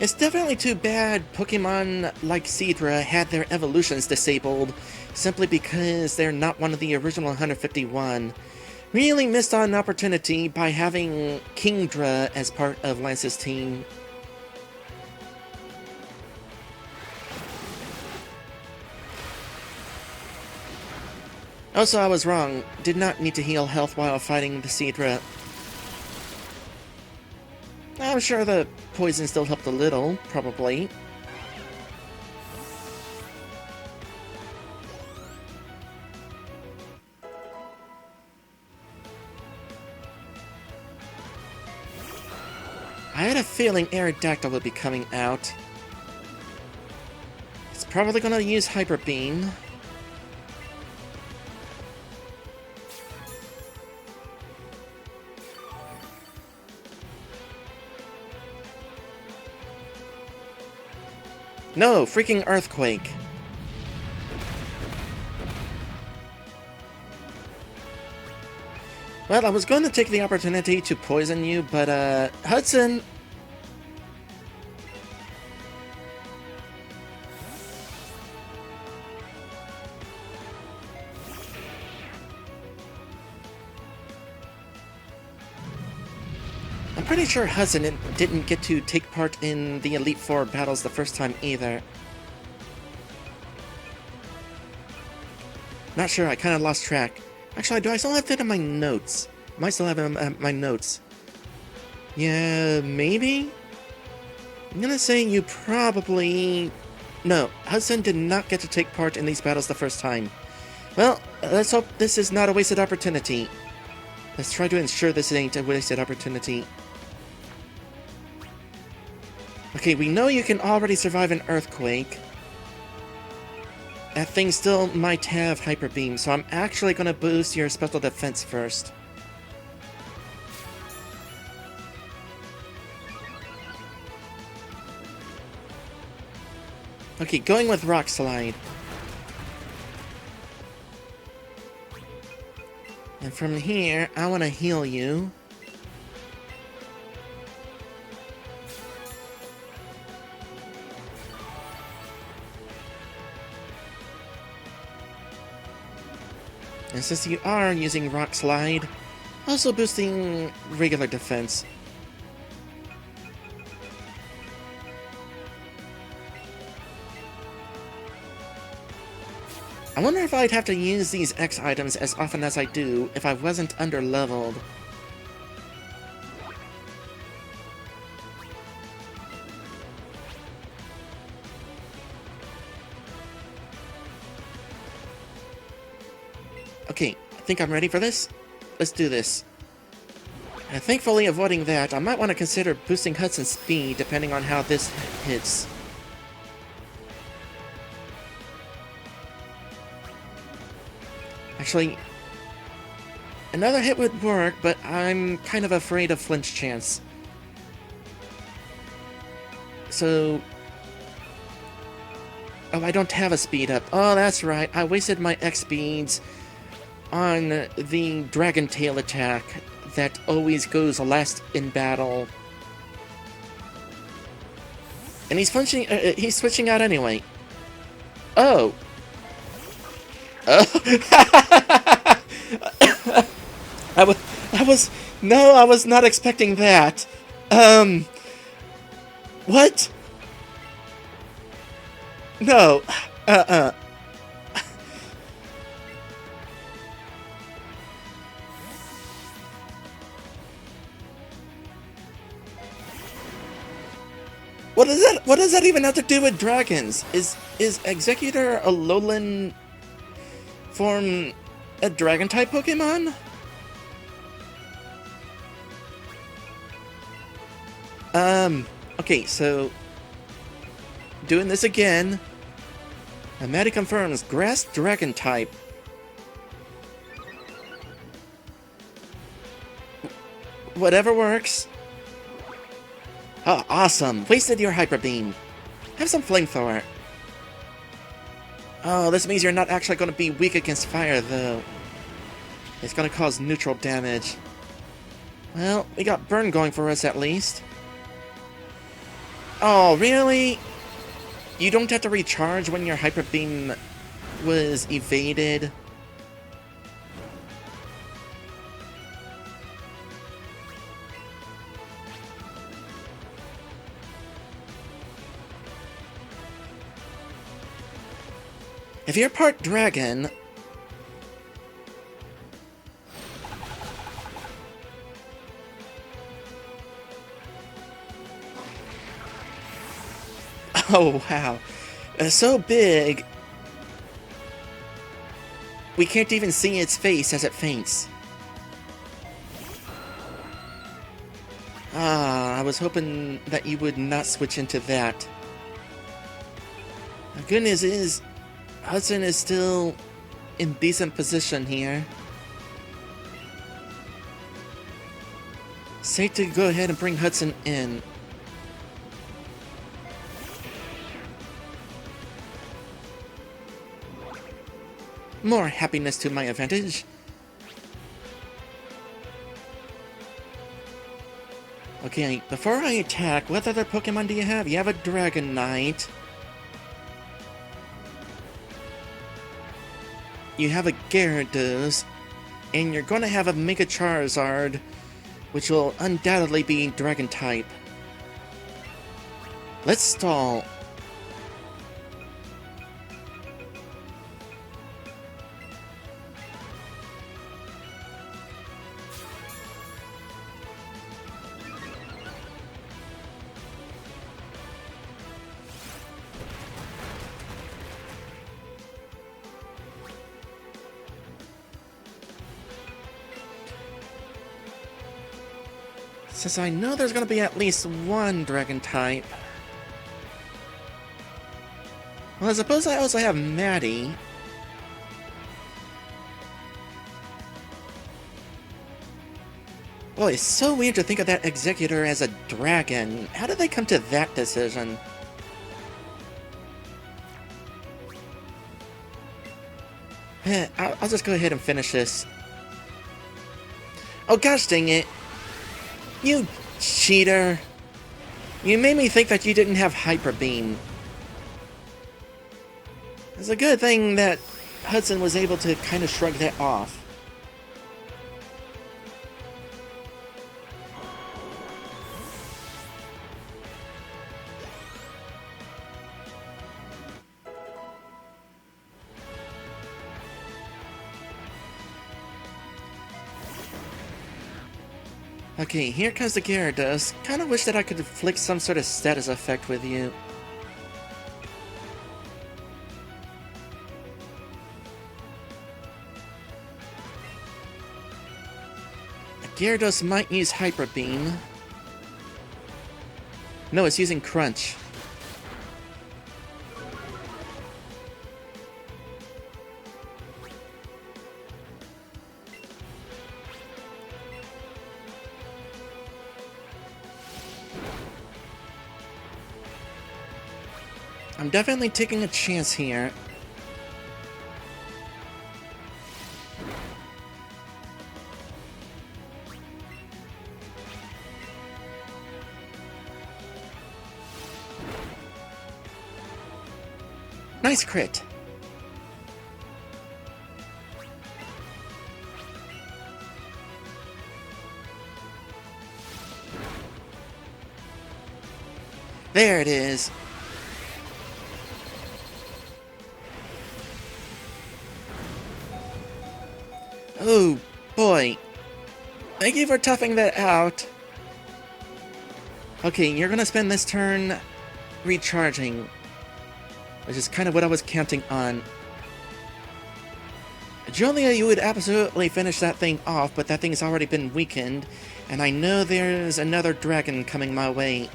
It's definitely too bad Pokemon like Seadra had their evolutions disabled simply because they're not one of the original 151. Really missed on an opportunity by having Kingdra as part of Lance's team. Also, I was wrong. Did not need to heal health while fighting the Seadra. I'm sure the poison still helped a little, probably. I had a feeling Aerodactyl would be coming out. It's probably gonna use Hyper Beam. No, freaking Earthquake. Well, I was going to take the opportunity to poison you, but, Hudson... I'm pretty sure Hudson didn't get to take part in the Elite Four battles the first time either. Not sure, I kind of lost track. Actually, do I still have that in my notes? Might still have it in my notes. Yeah, maybe? I'm gonna say you probably... No, Hudson did not get to take part in these battles the first time. Well, let's hope this is not a wasted opportunity. Let's try to ensure this ain't a wasted opportunity. Okay, we know you can already survive an earthquake. That thing still might have Hyper Beam, so I'm actually going to boost your special defense first. Okay, going with Rock Slide. And from here, I want to heal you. And since you are using Rock Slide, also boosting regular defense. I wonder if I'd have to use these X items as often as I do if I wasn't underleveled. Okay, I think I'm ready for this. Let's do this. And thankfully, avoiding that, I might want to consider boosting Hudson's speed depending on how this hits. Actually, another hit would work, but I'm kind of afraid of flinch chance. So... Oh, I don't have a speed up. Oh, that's right. I wasted my X speeds on the Dragon Tail attack that always goes last in battle. And he's he's switching out anyway. Oh. Oh. I was not expecting that. What? No. What does that even have to do with dragons? Is Executor a Lowland form a dragon-type Pokemon? Okay, so doing this again. Maddie confirms Grass Dragon-type. Whatever works. Oh, awesome! Wasted your Hyper Beam. Have some Flamethrower. Oh, this means you're not actually going to be weak against fire, though. It's going to cause neutral damage. Well, we got Burn going for us, at least. Oh, really? You don't have to recharge when your Hyper Beam was evaded? If you're part dragon... Oh, wow. So big, we can't even see its face as it faints. Ah, I was hoping that you would not switch into that. The good news is, Hudson is still in decent position here. Safe to go ahead and bring Hudson in. More happiness to my advantage. Okay, before I attack, what other Pokemon do you have? You have a Dragonite. You have a Gyarados. And you're going to have a Mega Charizard, which will undoubtedly be Dragon-type. Let's stall. Since I know there's going to be at least one Dragon-type. Well, I suppose I also have Maddie. Boy, it's so weird to think of that Executor as a dragon. How did they come to that decision? I'll just go ahead and finish this. Oh gosh dang it! You cheater! You made me think that you didn't have Hyper Beam. It's a good thing that Hudson was able to kind of shrug that off. Okay, here comes the Gyarados. Kinda wish that I could inflict some sort of status effect with you. Gyarados might use Hyper Beam. No, it's using Crunch. I'm definitely taking a chance here. Nice crit. There it is. Oh, boy. Thank you for toughing that out. Okay, you're gonna spend this turn recharging, which is kind of what I was counting on. Julia, you would absolutely finish that thing off, but that thing's already been weakened, and I know there's another dragon coming my way.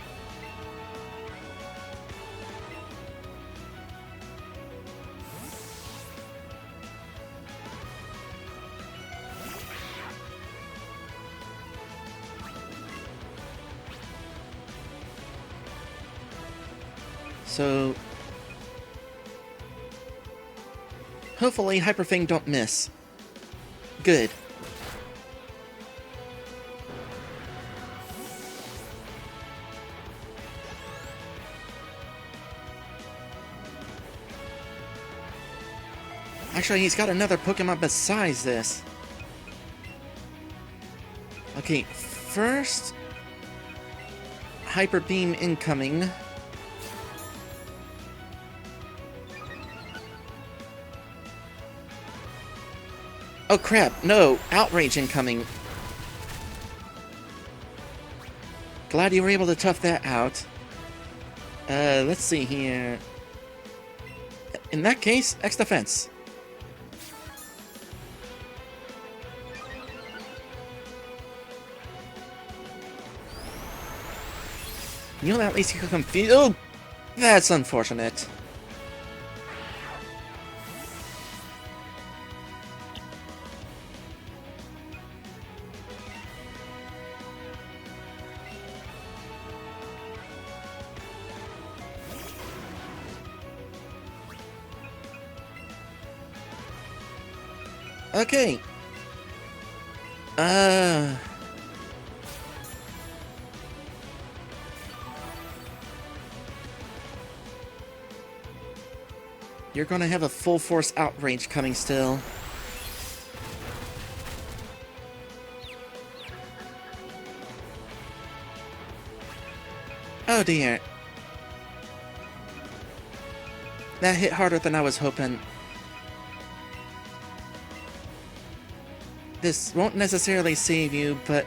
So, hopefully Hyper Fang don't miss. Good. Actually, he's got another Pokemon besides this. Okay, first, Hyper Beam incoming. Oh crap, no, Outrage incoming. Glad you were able to tough that out. Let's see here. In that case, X Defense. You know, at least you could confuse. Oh, that's unfortunate. Okay. You're gonna have a full force outrage coming still. Oh dear. That hit harder than I was hoping. This won't necessarily save you, but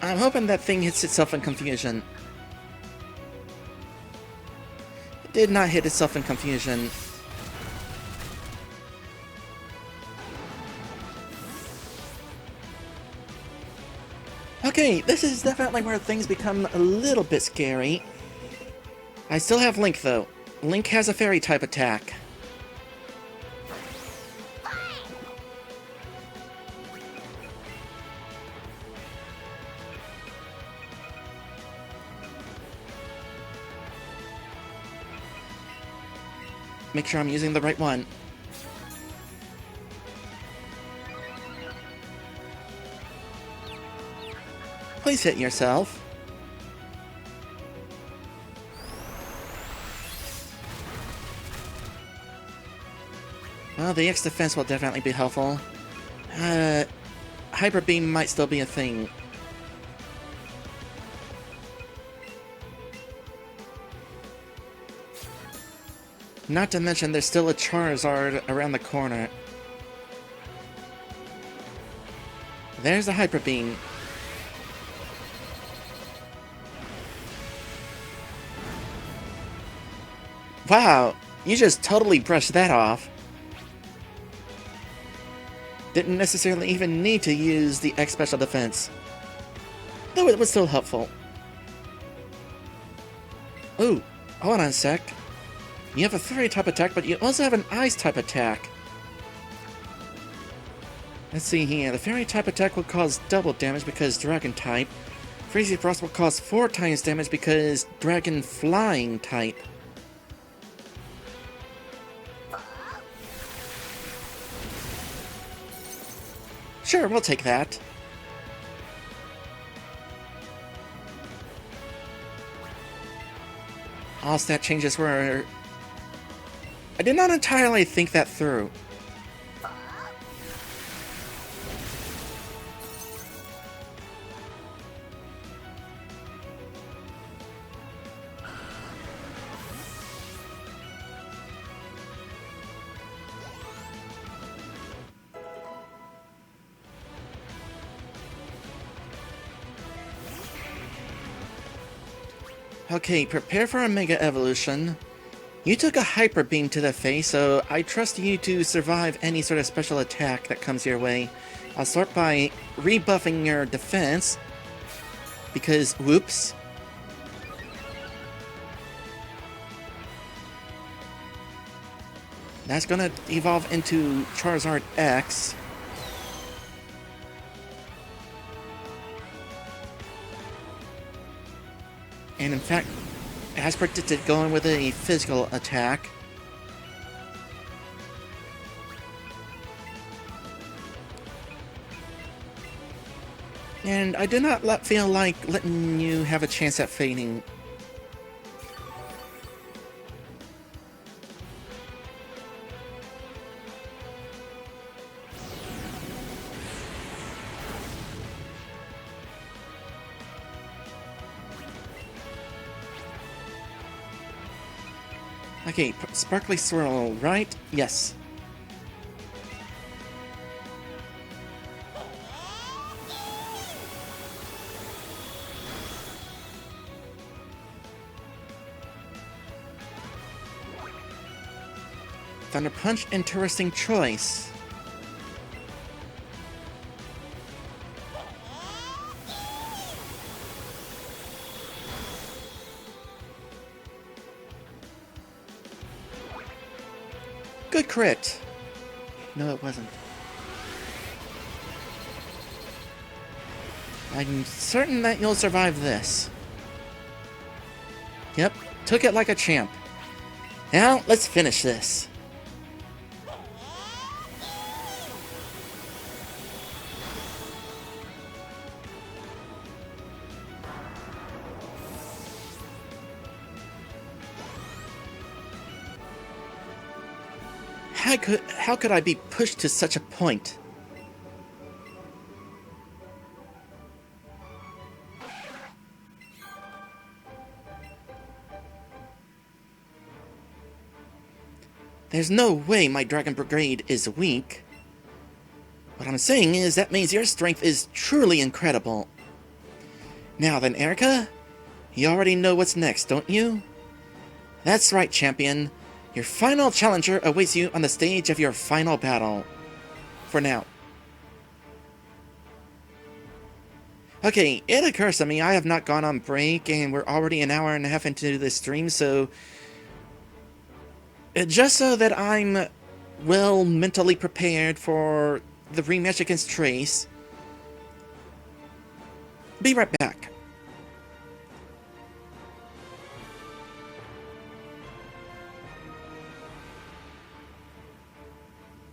I'm hoping that thing hits itself in confusion. It did not hit itself in confusion. Okay, this is definitely where things become a little bit scary. I still have Link, though. Link has a fairy type attack. Make sure I'm using the right one. Please hit yourself. Well, the X defense will definitely be helpful. Hyper Beam might still be a thing. Not to mention there's still a Charizard around the corner. There's the Hyper Beam. Wow, you just totally brushed that off. Didn't necessarily even need to use the X special defense. Though it was still helpful. Ooh, hold on a sec. You have a fairy type attack, but you also have an ice type attack. Let's see here. The fairy type attack will cause double damage because dragon type. Freezy Frost will cause 4 times damage because dragon flying type. Sure, we'll take that. All stat changes were... I did not entirely think that through. Okay, prepare for a Mega Evolution. You took a Hyper Beam to the face, so I trust you to survive any sort of special attack that comes your way. I'll start by rebuffing your defense, because whoops. That's gonna evolve into Charizard X. And in fact, as predicted, going with a physical attack. And I do not feel like letting you have a chance at fading. Okay, Sparkly Swirl, right? Yes. Thunder Punch, interesting choice. Good crit. No, it wasn't. I'm certain that you'll survive this. Yep, took it like a champ. Now, let's finish this. how could I be pushed to such a point? There's no way my Dragon Brigade is weak. What I'm saying is that means your strength is truly incredible. Now then, Erika, you already know what's next, don't you? That's right, champion. Your final challenger awaits you on the stage of your final battle. For now. Okay, it occurs to me I have not gone on break, and we're already an hour and a half into this stream, so... just so that I'm well mentally prepared for the rematch against Trace, be right back.